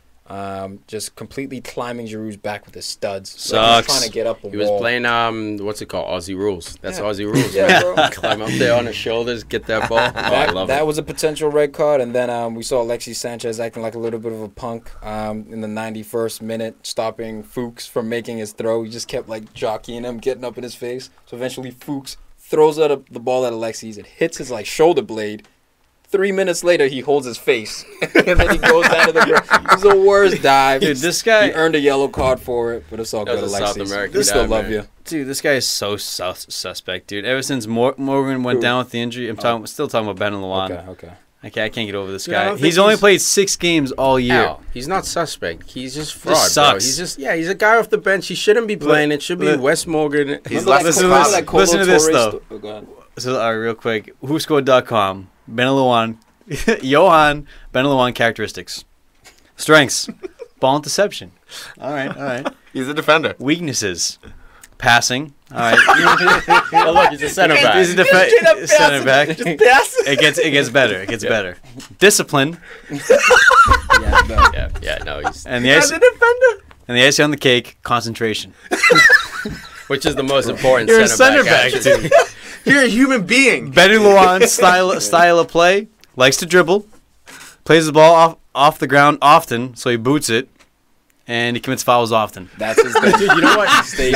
Just completely climbing Giroud's back with his studs. Sucks. Like he was trying to get up a wall. He was playing what's it called? Aussie rules. That's Aussie rules. Yeah, bro. Climb up there on his shoulders, get that ball. I love that it. was a potential red card, and then we saw Alexis Sanchez acting like a little bit of a punk in the 91st minute, stopping Fuchs from making his throw. He just kept like jockeying him, getting up in his face. So eventually Fuchs throws out the ball at Alexis. It hits his like shoulder blade. 3 minutes later, he holds his face, and then he goes down to the ground. It was the worst dive. Dude, this guy... He earned a yellow card for it, but it's all good, Alexis. South American They still love you. Dude, this guy is so suspect, dude. Ever since Morgan went down with the injury, I'm still talking about Ben and Luan. Okay. I can't get over this guy. He's only played 6 games all year. He's not suspect. He's just fraud, just sucks. Bro. He's a guy off the bench. He shouldn't be playing. It should be Wes Morgan. Listen to this, though. So, real quick. WhoScored.com. Ben and Luan. Johan Ben Luan characteristics. Strengths. Ball interception. All right. He's a defender. Weaknesses. Passing. All right. Oh, look, he's a center back. He's a center back. Just pass. It gets better. It gets better. Discipline. No, he's And the As a defender. and the icing on the cake. Concentration. which is the most important. You're a center back, dude. You're a human being. Benny Luan's style of play. Likes to dribble, plays the ball off the ground often, so he boots it, and he commits fouls often. That's his thing. Dude, you know what? That's the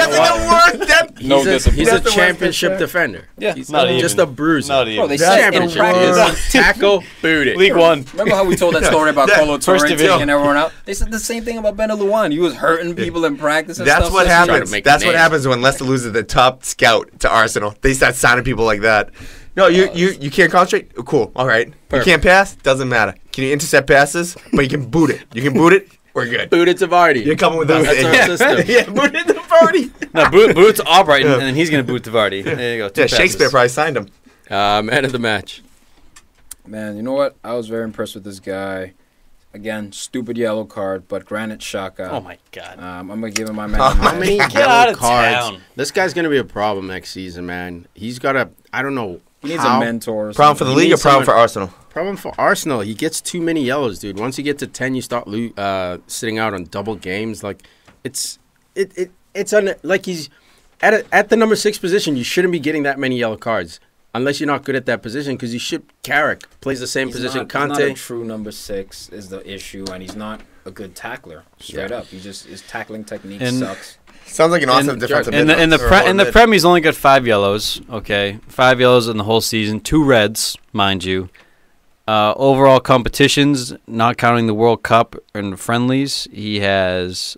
worst. He's a championship defender. Yeah. He's Not just even. a bruiser. Not even. Bro, they That's said in championship. practice. Tackle, boot it. League One. Remember how we told that story about Colo Torre division. taking everyone out? They said the same thing about Ben Luan. He was hurting people in practice and That's stuff. what happens. make That's a what name. happens when Leicester loses the top scout to Arsenal. They start signing people like that. No, you can't concentrate? Cool. All right. Perfect. You can't pass? Doesn't matter. Can you intercept passes? But you can boot it. You can boot it? We're good. Boot it to Vardy. You're coming with us. That's our system. Yeah, boot it to Vardy. No, boot to Albright, and then he's going to boot to Vardy. There you go. Yeah, Shakespeare probably signed him. Man of the match. Man, you know what? I was very impressed with this guy. Again, stupid yellow card, but Granit Xhaka. Oh, my God. I'm going to give him my man of the How match. many Get yellow out of cards? town. This guy's going to be a problem next season, man. He's got a, I don't know. He needs how. a mentor. Or Problem for the something. league or problem for Arsenal? Problem for Arsenal. He gets too many yellows, dude. Once you get to 10, you start sitting out on double games. Like, it's like he's at the number 6 position. You shouldn't be getting that many yellow cards. Unless you're not good at that position, because you should. Carrick plays the same position. He's Conte. not a true number 6 is the issue, and he's not a good tackler. Straight up, his tackling technique sucks. Sounds like an awesome defensive In the Prem, he's only got 5 yellows. Okay, 5 yellows in the whole season, 2 reds, mind you. Overall competitions, not counting the World Cup and friendlies, he has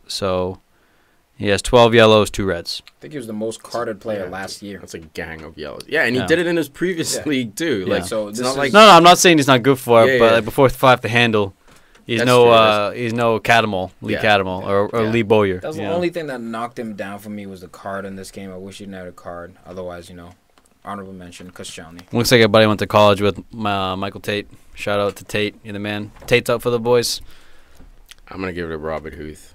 12 yellows, 2 reds. I think he was the most carded player last year. That's a gang of yellows. Yeah, and he did it in his previous league too. Yeah. Like, So it's this not is- like No, I'm not saying he's not good for it, Yeah, but yeah. like, before five to handle, he's That's no true. he's no Cadamel, Lee Yeah. Cadamel or Yeah. Lee Bowyer. That was you the know? only thing that knocked him down for me was the card in this game. I wish he didn't have a card. Otherwise, honorable mention, Koscielny. Looks like everybody went to college with Michael Tate. Shout out to Tate, you're the man. Tate's up for the boys. I'm gonna give it to Robert Huth.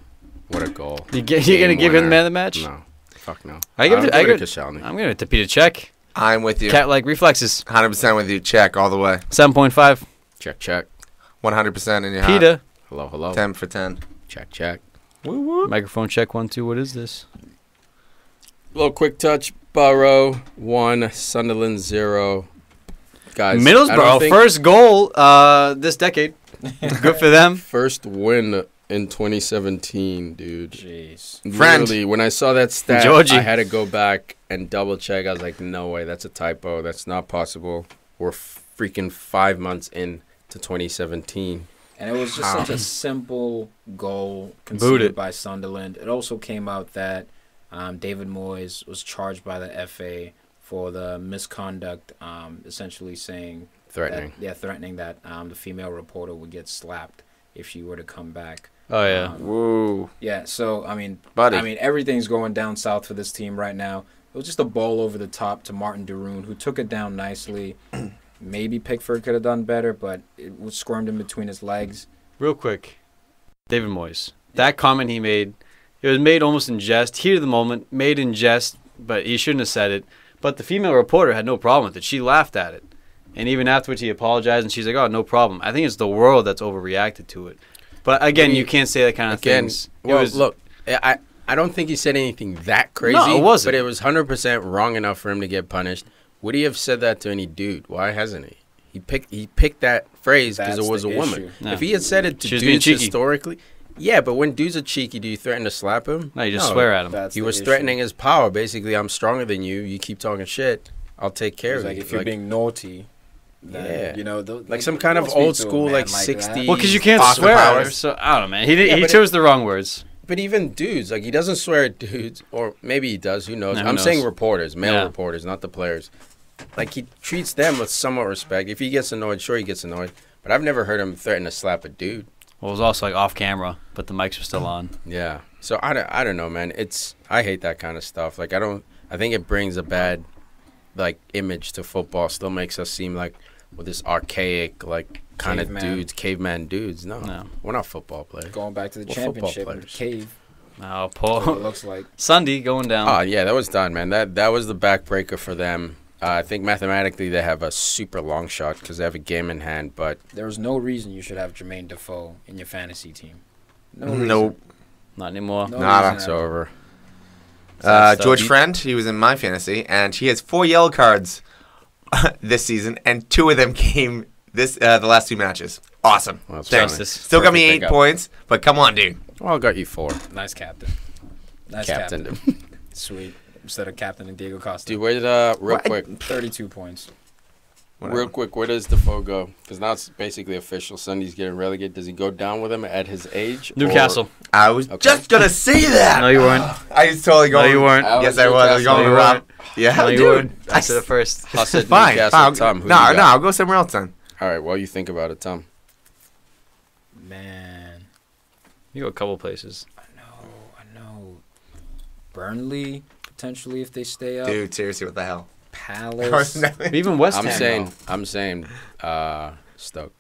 What a goal! You're gonna give him the man of the match? No, fuck no. I give it to Koscielny. I'm giving it to Peter Cech. I'm with you. Cat-like reflexes. 100% with you. Check all the way. 7.5. Check. 100% in your Peter. Hello. 10 for 10. Check. Microphone check 1 2. What is this? Little quick touch. Borough 1, Sunderland 0. Guys, I don't Middlesbrough think- first goal this decade. Good for them. First win in 2017, dude. Jeez. Friend. Literally, when I saw that stat, Georgie. I had to go back and double check. I was like, no way, that's a typo. That's not possible. We're freaking 5 months in to 2017. And it was just such a simple goal Boot conceded it. by Sunderland. It also came out that David Moyes was charged by the FA for the misconduct, essentially saying Threatening. threatening that the female reporter would get slapped if she were to come back. Oh yeah. Whoa. Yeah, so Buddy. everything's going down south for this team right now. It was just a ball over the top to Martin Deroon, who took it down nicely. Maybe Pickford could have done better, but it was squirmed in between his legs. Real quick, David Moyes. That comment he made, it was made almost in jest, heat of the moment, made in jest, but he shouldn't have said it. But the female reporter had no problem with it. She laughed at it. And even afterwards, he apologized, and she's like, oh, no problem. I think it's the world that's overreacted to it. But again, you can't say that kind of things. Well, look, I don't think he said anything that crazy. No, it wasn't. But it was 100% wrong enough for him to get punished. Would he have said that to any dude? Why hasn't he? He picked that phrase because it That's was a the woman. issue. No. If he had said it to She was being dudes cheeky. historically, yeah, but when dudes are cheeky, do you threaten to slap him? No, you just swear at him. That's He the was issue. threatening his power. Basically, I'm stronger than you. You keep talking shit, I'll take care It's of like you. if you're being naughty, then, Yeah. like some kind of don't speak old to a school, man like, that. 60s. Well, because you can't Austin swear at her. Powers. So, I don't know, man. He but chose the wrong words. But even dudes, like, he doesn't swear at dudes, or maybe he does. Who knows? No, who I'm knows? saying reporters, male Yeah. reporters, not the players. Like, he treats them with somewhat respect. If he gets annoyed, sure he gets annoyed. But I've never heard him threaten to slap a dude. Well, it was also like off camera, but the mics were still on. Yeah. So I don't know, man. I hate that kind of stuff. Like, I think it brings a bad, like, image to football. Still makes us seem like with this archaic, like, kind of Caveman. dudes, caveman dudes. No, No. we're not football players. Going back to the We're football championship in the players. cave. Oh, That's what it Paul. looks like. Sunday going down. Oh, yeah, that was done, man. That was the backbreaker for them. I think mathematically they have a super long shot because they have a game in hand, but There was no reason you should have Jermaine Defoe in your fantasy team. No reason. Nope. Not anymore. No Nada. reason it's at all. over. George Friend, he was in my fantasy, and he has 4 yellow cards this season, and 2 of them came the last 2 matches. Awesome. Well, that's Thanks. funny. Still got me Perfect 8 pickup. points, but come on, dude. Well, I got you 4. Nice captain. Nice Captained captain. him. Sweet. Instead of captaining Diego Costa. Dude, where did, real What? quick, 32 points. real quick, where does Defoe go? Because now it's basically official. Sunday's getting relegated. Does he go down with him at his age? Newcastle. I was Okay. just going to say that. No, you weren't. I was totally going. you weren't. Yes, I was. I was Newcastle. going No, to you Rob. weren't. Yeah, No, you dude. weren't. I said it first. I said Fine. Newcastle. Fine. Tom, who No, you got? I'll go somewhere else then. All right, well, you think about it, Tom. Man. You go a couple places. I know. Burnley, potentially, if they stay up. Dude, seriously, what the hell? Palace. Even West Ham. I'm saying Stoke.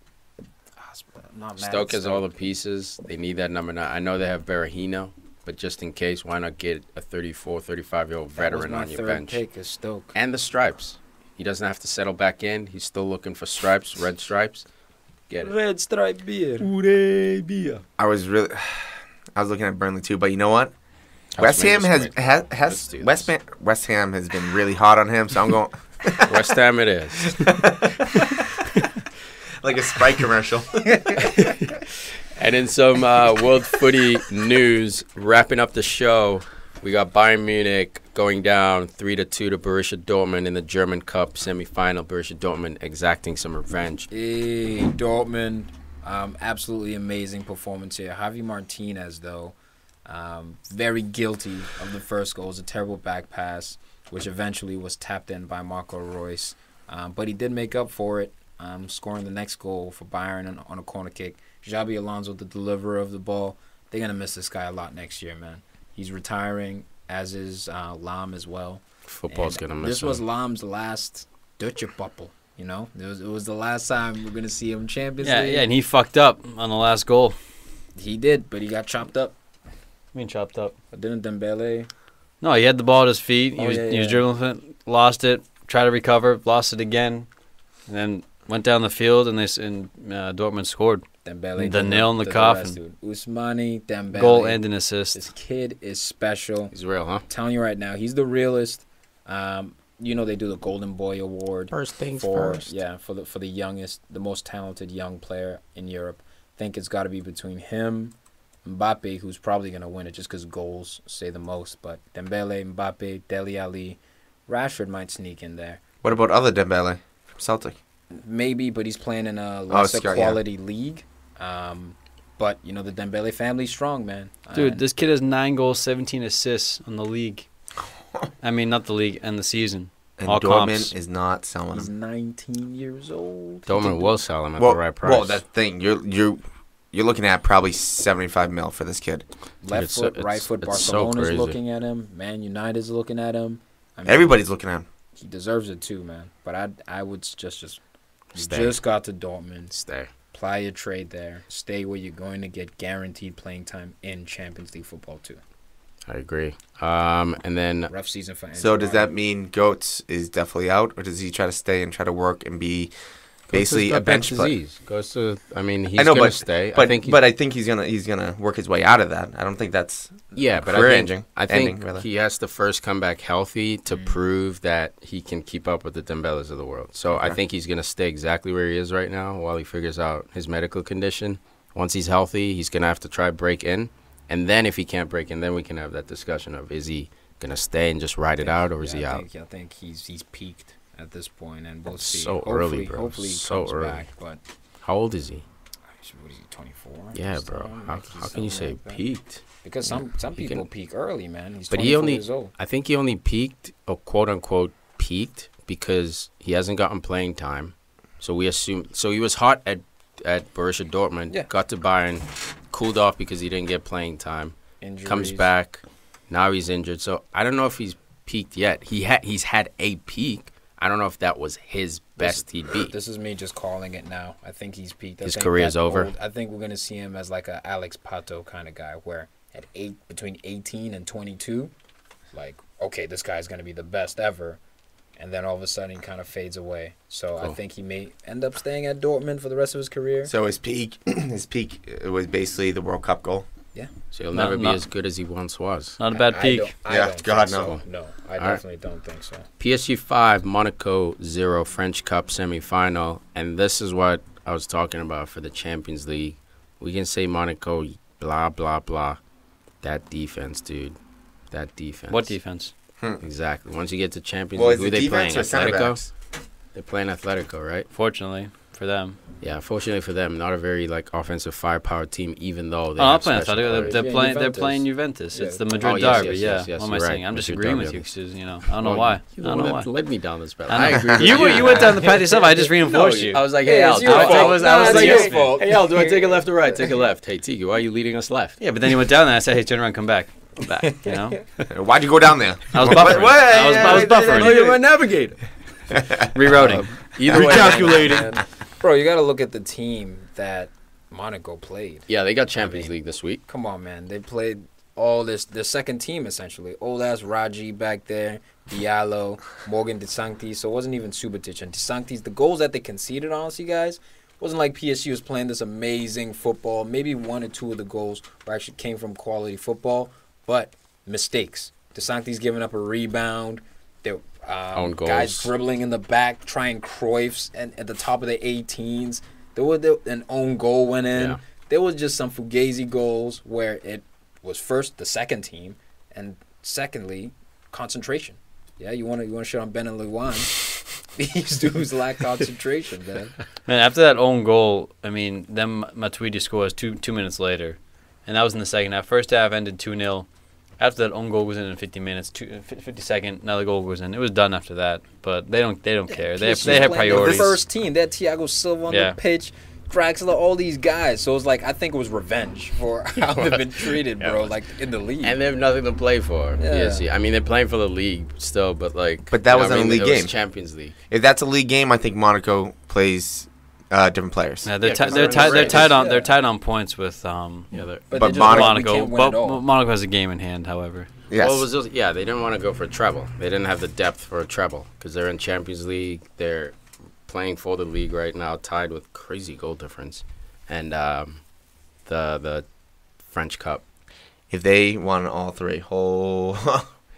Stoke has all the pieces. They need that number 9. I know they have Berahino, but just in case, why not get a 34, 35-year-old veteran on your bench? Pick is Stoke. And the stripes. He doesn't have to settle back in. He's still looking for stripes, red stripes. Get it. Red stripe beer. Beer. I was looking at Burnley too, but you know what? West Ham has West Ham has been really hot on him, so I'm going West Ham it is. like a Sprite commercial. And in some World Footy news, wrapping up the show, we got Bayern Munich going down 3-2 to Borussia Dortmund in the German Cup semifinal. Borussia Dortmund exacting some revenge. Hey, Dortmund, absolutely amazing performance here. Javi Martinez, though, very guilty of the first goal. It was a terrible back pass, which eventually was tapped in by Marco Reus. But he did make up for it, scoring the next goal for Bayern on a corner kick. Xabi Alonso, the deliverer of the ball. They're going to miss this guy a lot next year, man. He's retiring, as is Lam as well. Football's going to miss him. This was Lam's last Deutsche Bubble, you know? It was the last time we're going to see him in Champions League. Yeah, and he fucked up on the last goal. He did, but he got chopped up. I mean, chopped up. But didn't Dembele? No, he had the ball at his feet. He was dribbling with it, lost it, tried to recover, lost it again, and then went down the field, and Dortmund scored. Dembele, the nail in the coffin. Ousmane Dembele. Goal and an assist. This kid is special. He's real, huh? I'm telling you right now, he's the realest. You know they do the Golden Boy Award. First things first. Yeah, for the youngest, the most talented young player in Europe. I think it's got to be between him, Mbappe, who's probably going to win it just because goals say the most. But Dembele, Mbappe, Dele Alli, Rashford might sneak in there. What about other Dembele from Celtic? Maybe, but he's playing in a lesser quality league. But, you know, the Dembele family's strong, man. Dude, this kid has 9 goals, 17 assists on the league. I mean, not the league, and the season. And all Dortmund comps. is not selling him. He's 19 years old. Dortmund will sell him at the right price. Well, that's the thing. You're looking at probably 75 mil for this kid. Left foot, right foot. Barcelona's looking at him. Man United's looking at him. I mean, everybody's looking at him. He deserves it too, man. But I would just Stay. Just got to Dortmund. Stay. Apply your trade there. Stay where you're going to get guaranteed playing time in Champions League football too. I agree. And then rough season for. So does that mean Goetz is definitely out, or does he try to stay and try to work and be basically a bench player? Goes to. I mean, he's going to stay. But I think he's gonna work his way out of that. I don't think that's but I think he has to first come back healthy to prove that he can keep up with the Dembeles of the world. So I think he's going to stay exactly where he is right now while he figures out his medical condition. Once he's healthy, he's going to have to try break in. And then if he can't break in, then we can have that discussion of is he going to stay and just ride it out, or is he out? I think he's peaked at this point, and we'll see. So early, bro. Hopefully he so comes early. Back, but how old is he? What is he, 24? Yeah, bro. How can you say peaked? Because some people peak early, man. He's but 24 years old. I think he only peaked, or quote unquote peaked, because he hasn't gotten playing time. So we assume. So he was hot at Borussia Dortmund. Got to Bayern, cooled off because he didn't get playing time. Injuries. Comes back, now he's injured. So I don't know if he's peaked yet. He's had a peak. I don't know if that was his best he'd be. This is me just calling it now. I think he's peaked. His career's over. I think we're gonna see him as like a Alex Pato kind of guy, where at between 18 and 22, like okay, this guy's gonna be the best ever, and then all of a sudden he kind of fades away. So I think he may end up staying at Dortmund for the rest of his career. So his peak was basically the World Cup goal. Yeah. So he'll never be as good as he once was. Not a bad peak. I don't God, think no. So. No, I definitely don't think so. PSG 5, Monaco 0, French Cup semifinal. And this is what I was talking about for the Champions League. We can say Monaco, blah, blah, blah. That defense, dude. That defense. What defense? Exactly. Once you get to Champions League, who are they playing? Atletico? They're playing Atletico, right? Fortunately for them. Yeah, fortunately for them, not a very offensive firepower team, even though they have playing Atletico. They're playing Juventus. Yeah. It's the Madrid derby. Yes, what am I saying? I'm just agreeing with you because I don't know why. I don't know why. Led me down this path. I agree. You went down the path yourself. I just reinforced you. I was like, hey, Al, I was like, your fault. Hey, Al, do I take a left or right? Take a left. Hey, Tiki, why are you leading us left? Yeah, but then you went down there. I said, hey, turn around, come back. I'm back. You know. Why'd you go down there? I was buffering. I was buffering. Oh, you're my navigator. Rerouting. Either way, Recalculating. man. Bro, you got to look at the team that Monaco played. Yeah, they got Champions League this week. Come on, man. They played all this, their second team, essentially. Old-ass Raji back there, Diallo, Morgan De Sanctis. So it wasn't even Subotic and De Sanctis. The goals that they conceded, honestly, guys, wasn't like PSG was playing this amazing football. Maybe one or two of the goals actually came from quality football, but mistakes. De Sanctis giving up a rebound. There own goals. Guys dribbling in the back, trying Cruyffs and at the top of the 18s. An own goal went in. Yeah. There was just some fugazi goals where it was first the second team, and secondly, concentration. Yeah, you want to shit on Ben and Luan. These dudes lack concentration, man. Man, after that own goal, I mean, then Matuidi scores two minutes later, and that was in the second half. First half ended 2-0. After that own goal was in 50 minutes, 52nd, another goal was in. It was done after that, but they don't care. They have priorities. The first team, that Thiago Silva on the pitch, Draxler, all these guys. So it's like, I think it was revenge for how they've been treated, bro, like in the league. And they have nothing to play for. PSG. I mean, they're playing for the league still, but like. But that wasn't a league game. Champions League. If that's a league game, I think Monaco plays different players. Yeah, they're tied on points with but Monaco has a game in hand. However, yes. Well, it was just, they didn't want to go for a treble. They didn't have the depth for a treble because they're in Champions League. They're playing for the league right now, tied with crazy goal difference, and the French Cup. If they won all three, you're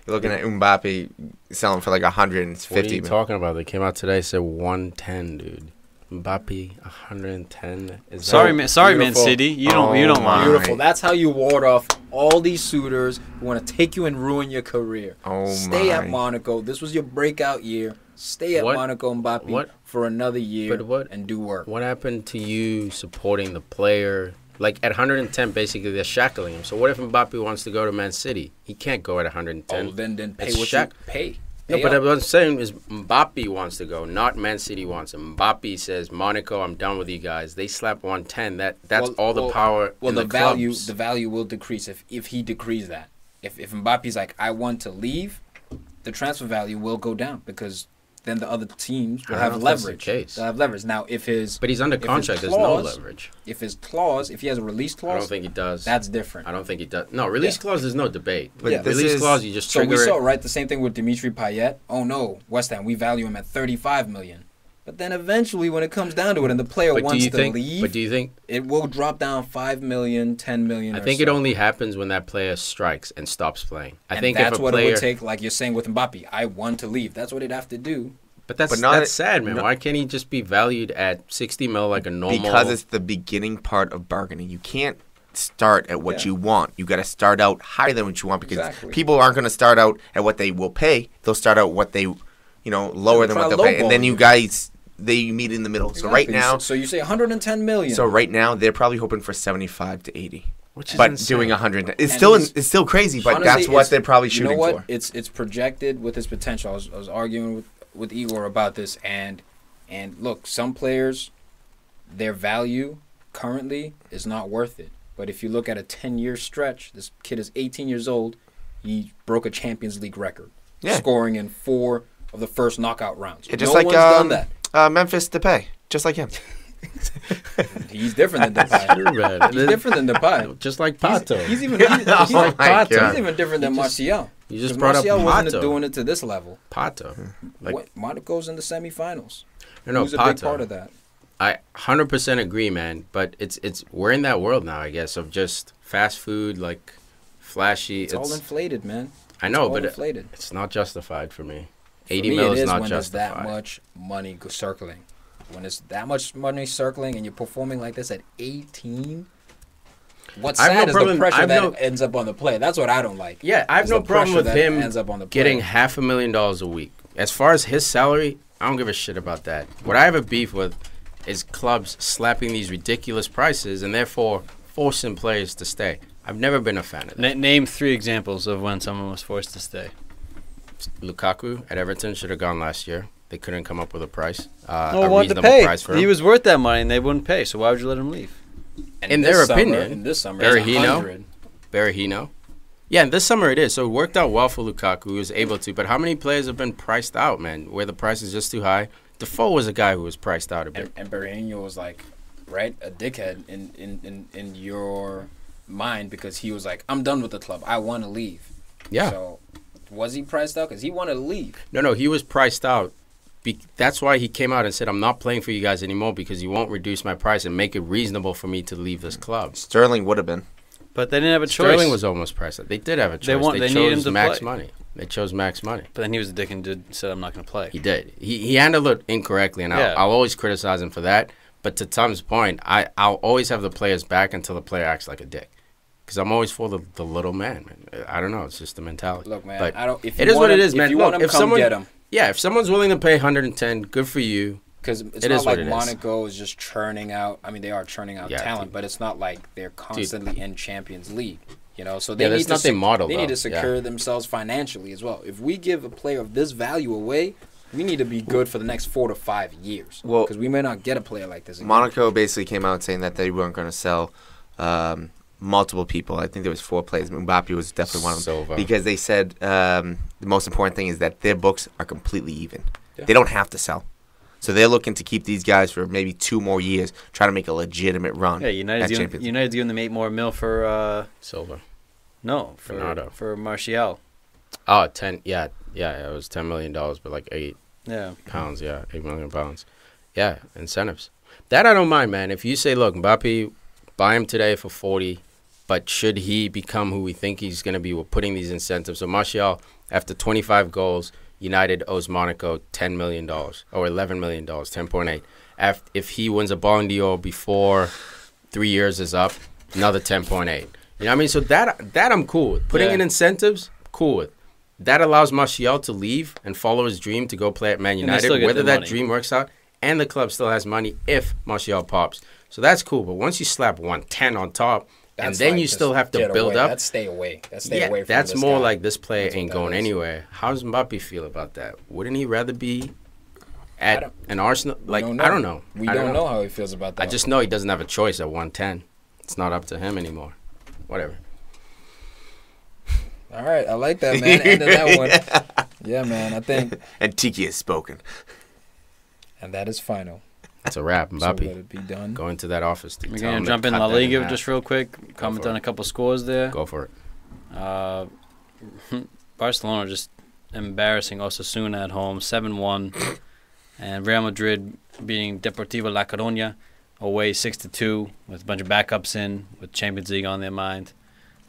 looking at Mbappe selling for like 150. What are you talking about? They came out today, said 110, dude. Mbappe 110. Sorry, Man City. You don't want. Beautiful. That's how you ward off all these suitors who want to take you and ruin your career. Stay at Monaco. This was your breakout year. Stay at Monaco, Mbappe, for another year and do work. What happened to you supporting the player? Like at 110, basically they're shackling him. So what if Mbappe wants to go to Man City? He can't go at 110. Oh, then pay what you pay. No, but what I'm saying is Mbappe wants to go, not Man City wants him. Mbappe says, Monaco, I'm done with you guys. They slap 110. That's all the power in the clubs. The value will decrease if he decrees that. If Mbappe's like, I want to leave, the transfer value will go down because then the other teams will have leverage. They'll have leverage. Now, but he's under contract. There's no leverage. If he has a release clause, I don't think he does. That's different. I don't think he does. No, release clause, there's no debate. But release clause, you just trigger it. So we saw, right, the same thing with Dimitri Payet. Oh, no, West Ham, we value him at $35 million. But then eventually, when it comes down to it and the player wants to leave, but do you think it will drop down $5 million, $10 million? I think it only happens when that player strikes and stops playing. I think that's what it would take, like you're saying with Mbappe. I want to leave. That's what it'd have to do. But that's sad, man. Why can't he just be valued at 60 mil like a normal? Because it's the beginning part of bargaining. You can't start at what you want. You got to start out higher than what you want because people aren't going to start out at what they will pay. They'll start out what they, lower than what they'll pay, and then you guys they meet in the middle. Exactly. So right now, so you say 110 million. So right now they're probably hoping for 75 to 80. Which is but insane. Doing 100, it's still crazy. But honestly, that's what they're probably shooting for. It's projected with his potential. I was arguing with Igor about this, and look, some players, their value currently is not worth it. But if you look at a 10-year stretch, this kid is 18 years old. He broke a Champions League record, scoring in 4 of the first knockout rounds. Yeah, just no one's done that. Memphis Depay, just like him. He's different than Depay. He's different than Depay. Just like Pato. He's even different than Martial. You just brought up Pato. Wasn't doing it to this level. Pato. Monaco's in the semifinals. No, Who's a big part of that? I 100% agree, man. But we're in that world now, I guess, of just fast food, like flashy. It's all inflated, man. I know, but it's not justified for me. 80 mil is not justified. There's that much money circling. When it's that much money circling and you're performing like this at 18, what's sad is the pressure that ends up on the player. That's what I don't like. Yeah, I have no problem with him getting $500,000 a week. As far as his salary, I don't give a shit about that. What I have a beef with is clubs slapping these ridiculous prices and therefore forcing players to stay. I've never been a fan of that. Name 3 examples of when someone was forced to stay. Lukaku at Everton should have gone last year. They couldn't come up with a price, a reasonable price for him. He was worth that money, and they wouldn't pay. So why would you let him leave? In their opinion, in this summer, Berahino. Yeah, and this summer it is. So it worked out well for Lukaku. He was able to. But how many players have been priced out, man, where the price is just too high? Defoe was a guy who was priced out a bit. And Berahino was like, right, a dickhead in your mind because he was like, I'm done with the club. I want to leave. Yeah. So was he priced out? Because he wanted to leave. No, he was priced out. That's why he came out and said, I'm not playing for you guys anymore because you won't reduce my price and make it reasonable for me to leave this club. Sterling would have been. But they didn't have a choice. Sterling was almost priced out. They did have a choice. They chose max money. They chose max money. But then he was a dick and said, I'm not going to play. He did. He handled it incorrectly, and I'll always criticize him for that. But to Tom's point, I'll always have the players back until the player acts like a dick. Because I'm always for the little man. I don't know. It's just the mentality. Look, man. But it is what it is, man. If you want him, come get him. Yeah, if someone's willing to pay 110, good for you. Because it's not like Monaco is just churning out. I mean, they are churning out talent, but it's not like they're constantly in Champions League. You know, so they need to secure themselves financially as well. If we give a player of this value away, we need to be good for the next 4 to 5 years. Well, because we may not get a player like this again. Monaco basically came out saying that they weren't going to sell multiple people. I think there was 4 players. Mbappe was definitely one of them. Because they said the most important thing is that their books are completely even. Yeah. They don't have to sell. So they're looking to keep these guys for maybe 2 more years, trying to make a legitimate run. Yeah, United's giving them 8 more mil for Silva. No, for Martial. Oh, 10. Yeah, it was $10 million, but like 8 pounds. Yeah, 8 million pounds. Yeah, incentives. That I don't mind, man. If you say, look, Mbappe, buy him today for 40, but should he become who we think he's going to be, we're putting these incentives. So Martial, after 25 goals, United owes Monaco $10 million or $11 million, 10.8. If he wins a Ballon d'Or before 3 years is up, another 10.8. You know what I mean? So that I'm cool with. Putting in incentives, cool with. That allows Martial to leave and follow his dream to go play at Man United, whether that dream works out, and the club still has money if Martial pops. So that's cool. But once you slap 110 on top, and then like you still have to build up. That's stay away. Away from that's this more guy. like this player ain't going anywhere. How does Mbappe feel about that? Wouldn't he rather be at an Arsenal? Like, I don't know. We don't know how he feels about that. I just know he doesn't have a choice at 110. It's not up to him anymore. Whatever. All right. I like that, man. End of that one. Yeah, man. I think. And Tiki has spoken. And that is final. It's a wrap, Mbappe. So let it be done. Go into that office. We're going to jump in La Liga just real quick. Comment on a couple scores there. Go for it. Barcelona just embarrassing Osasuna at home, 7-1. And Real Madrid beating Deportivo La Coruña away 6-2 with a bunch of backups in with Champions League on their mind.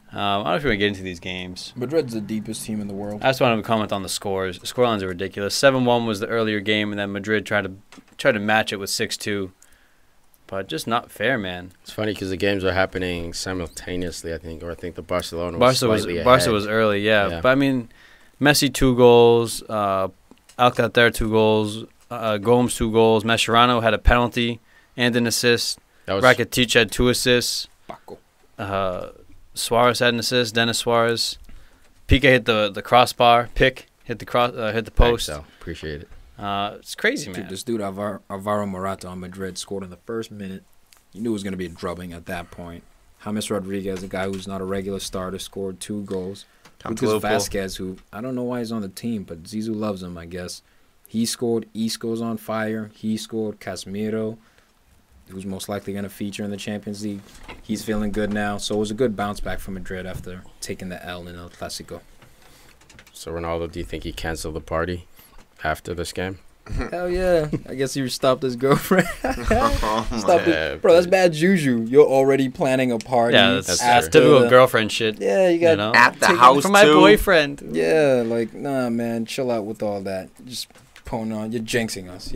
I don't know if we're going to get into these games. Madrid's the deepest team in the world. I just wanted to comment on the scores. The scorelines are ridiculous. 7-1 was the earlier game, and then Madrid tried to match it with 6-2. But just not fair, man. It's funny because the games are happening simultaneously, I think. Or I think the Barcelona was Barca was early, yeah. But, I mean, Messi 2 goals, Alcácer 2 goals, Gomes 2 goals. Mascherano had a penalty and an assist. Rakitic had 2 assists. Suarez had an assist. Dennis Suarez. Piqué hit the crossbar. Hit the post. Thanks, appreciate it. It's crazy, man. Dude, this dude Alvaro Morata on Madrid scored in the first minute. You knew it was going to be a drubbing at that point. James Rodriguez, a guy who's not a regular starter, scored 2 goals. Lucas Vasquez, who I don't know why he's on the team, but Zizou loves him, I guess. He scored. Isco's on fire. He scored. Casemiro, who's most likely going to feature in the Champions League. He's feeling good now. So it was a good bounce back for Madrid after taking the L in El Clásico. So, Ronaldo, do you think he canceled the party after this game? Hell yeah. I guess he stopped his girlfriend. Bro, that's bad juju. You're already planning a party. Yeah, that's typical girlfriend shit. Yeah, you got at the house for my boyfriend. Yeah, like, nah, man, chill out with all that. Just pone on. You're jinxing us.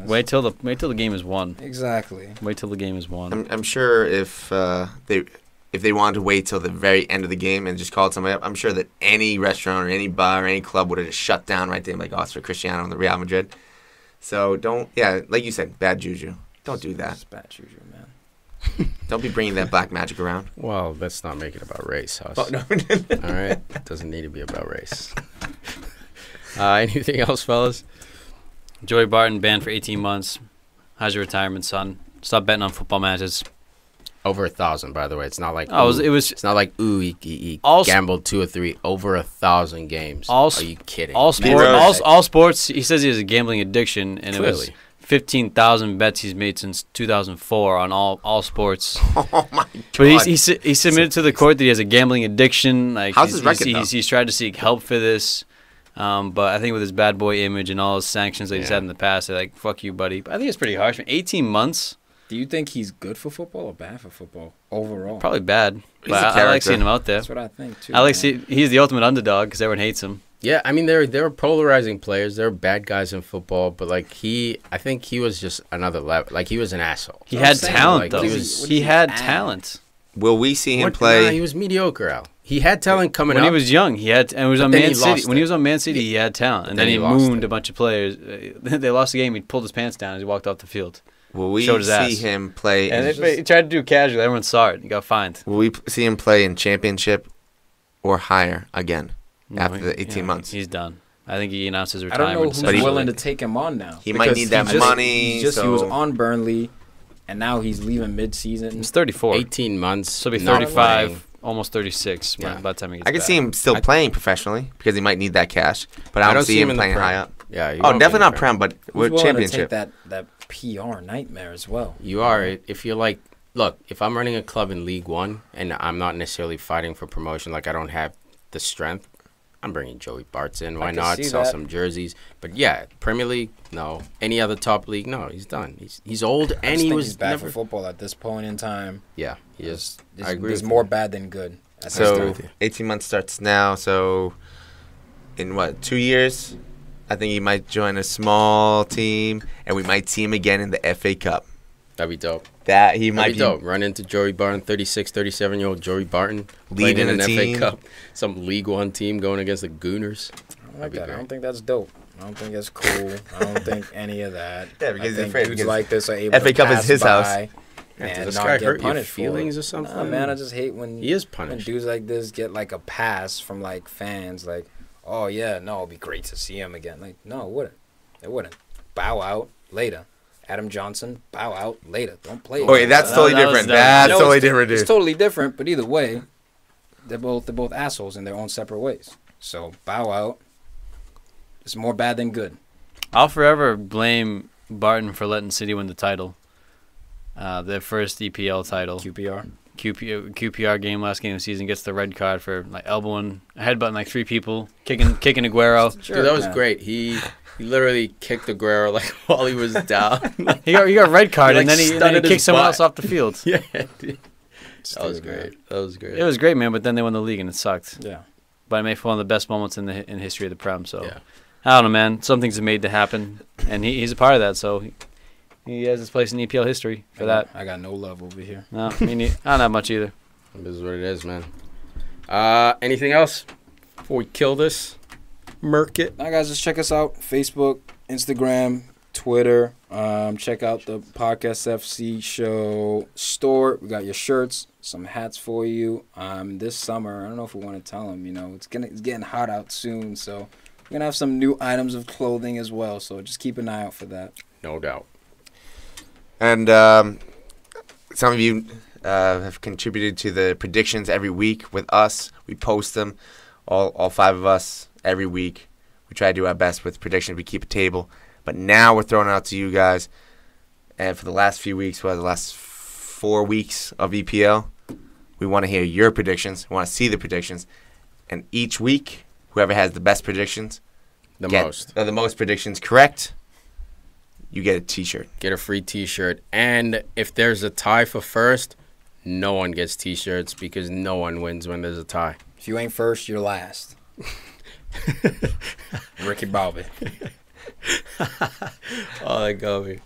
Wait till the game is won. Exactly. Wait till the game is won. I'm sure if they wanted to wait till the very end of the game and just called somebody up, I'm sure that any restaurant or any bar or any club would have just shut down right there, like, oh, it's for Cristiano and the Real Madrid. So like you said, bad juju. Don't do that. It's bad juju, man. Don't be bringing that black magic around. Well, let's not make it about race, Huss. Oh, no. All right? It doesn't need to be about race. Anything else, fellas? Joey Barton banned for 18 months. How's your retirement, son? Stop betting on football matches. Over 1,000, by the way. It's not like It's not like he gambled 2 or 3. Over 1,000 games. Are you kidding? All sports. He says he has a gambling addiction, and Clearly. it was 15,000 bets he's made since 2004 on all sports. Oh my god! But he submitted to the court that he has a gambling addiction. Like how's his record? He's tried to seek help for this. But I think with his bad boy image and all his sanctions that he's had in the past, they're like, fuck you, buddy. But I think it's pretty harsh. 18 months. Do you think he's good for football or bad for football overall? Probably bad. But I like seeing him out there. That's what I think, too. He's the ultimate underdog because everyone hates him. Yeah, I mean, they're polarizing players. They're bad guys in football, but like I think he was just another level. Like he was an asshole. He had talent, though. He had talent. Will we see him play? Nah, he was mediocre, Al. He had talent coming up. When he was young, he had, and it was on Man City. When he was on Man City, he had talent, and then he mooned a bunch of players. They lost the game. He pulled his pants down as he walked off the field. Will we see him play? And he tried to do it casually. Everyone saw it. He got fined. Will we see him play in championship or higher again after the 18 months? He's done. I think he announced his retirement. I don't know who's willing to take him on now. He might need that money. He was on Burnley, and now he's leaving mid-season. He's 34. 18 months. So he'll be 35, almost 36 by the time he gets back. I can see him still playing professionally because he might need that cash, but I don't see him playing high up. Yeah. Definitely not Prem, but we're championship. To take that PR nightmare as well. You are. If you're like, look, if I'm running a club in League One and I'm not necessarily fighting for promotion, like I don't have the strength, I'm bringing Joey Bart's in. Why not sell some jerseys? But yeah, Premier League, no. Any other top league, no. He's done. He's old, and he's bad for football at this point in time. Yeah, he is. I agree. There's more bad than good. So 18 months starts now. So in 2 years, I think he might join a small team, and we might see him again in the FA Cup. That'd be dope. That'd be dope. Run into Joey Barton, 36, 37-year-old Joey Barton, leading an FA Cup, some League One team going against the Gooners. I like that. I don't think that's dope. I don't think that's cool. I don't think any of that. Yeah, because I think dudes like this are able FA to Cup pass is his by house. and this not guy get hurt your punished feelings or something? Nah, man, I just hate when he is punished. When dudes like this get like a pass from like fans, like, oh yeah, no, it'd be great to see him again. Like, no, it wouldn't. It wouldn't. Bow out later. Adam Johnson, bow out later. Don't play. Okay, that's totally different. That's totally different, dude. It's totally different, but either way, they're both assholes in their own separate ways. So bow out. It's more bad than good. I'll forever blame Barton for letting City win the title. Their first EPL title. QPR game, last game of the season, gets the red card for like elbowing, headbutting like 3 people, kicking Aguero. Dude, that was great. He literally kicked Aguero like while he was down. he got a red card, and then he kicked someone else off the field. Yeah, dude. That was great. It was great, man. But then they won the league, and it sucked. Yeah. But it made for one of the best moments in history of the Prem. So yeah. I don't know, man. Some things are made to happen, and he's a part of that. So he has his place in EPL history for that. I got no love over here. No, I don't have much either. This is what it is, man. Anything else before we kill this? Merc it. Now, guys, just check us out. Facebook, Instagram, Twitter. Check out the Podcast FC Show store. We got your shirts, some hats for you. This summer, I don't know if we want to tell them, it's getting hot out soon, so we're going to have some new items of clothing as well, so just keep an eye out for that. No doubt. And some of you have contributed to the predictions every week with us. We post them, all 5 of us, every week. We try to do our best with predictions. We keep a table. But now we're throwing it out to you guys. And for the last few weeks, the last 4 weeks of EPL, we want to hear your predictions. We want to see the predictions. And each week, whoever has the best predictions, the most predictions correct, you get a T-shirt. Get a free T-shirt. And if there's a tie for first, no one gets T-shirts because no one wins when there's a tie. If you ain't first, you're last. Ricky Bobby. Oh, that got me.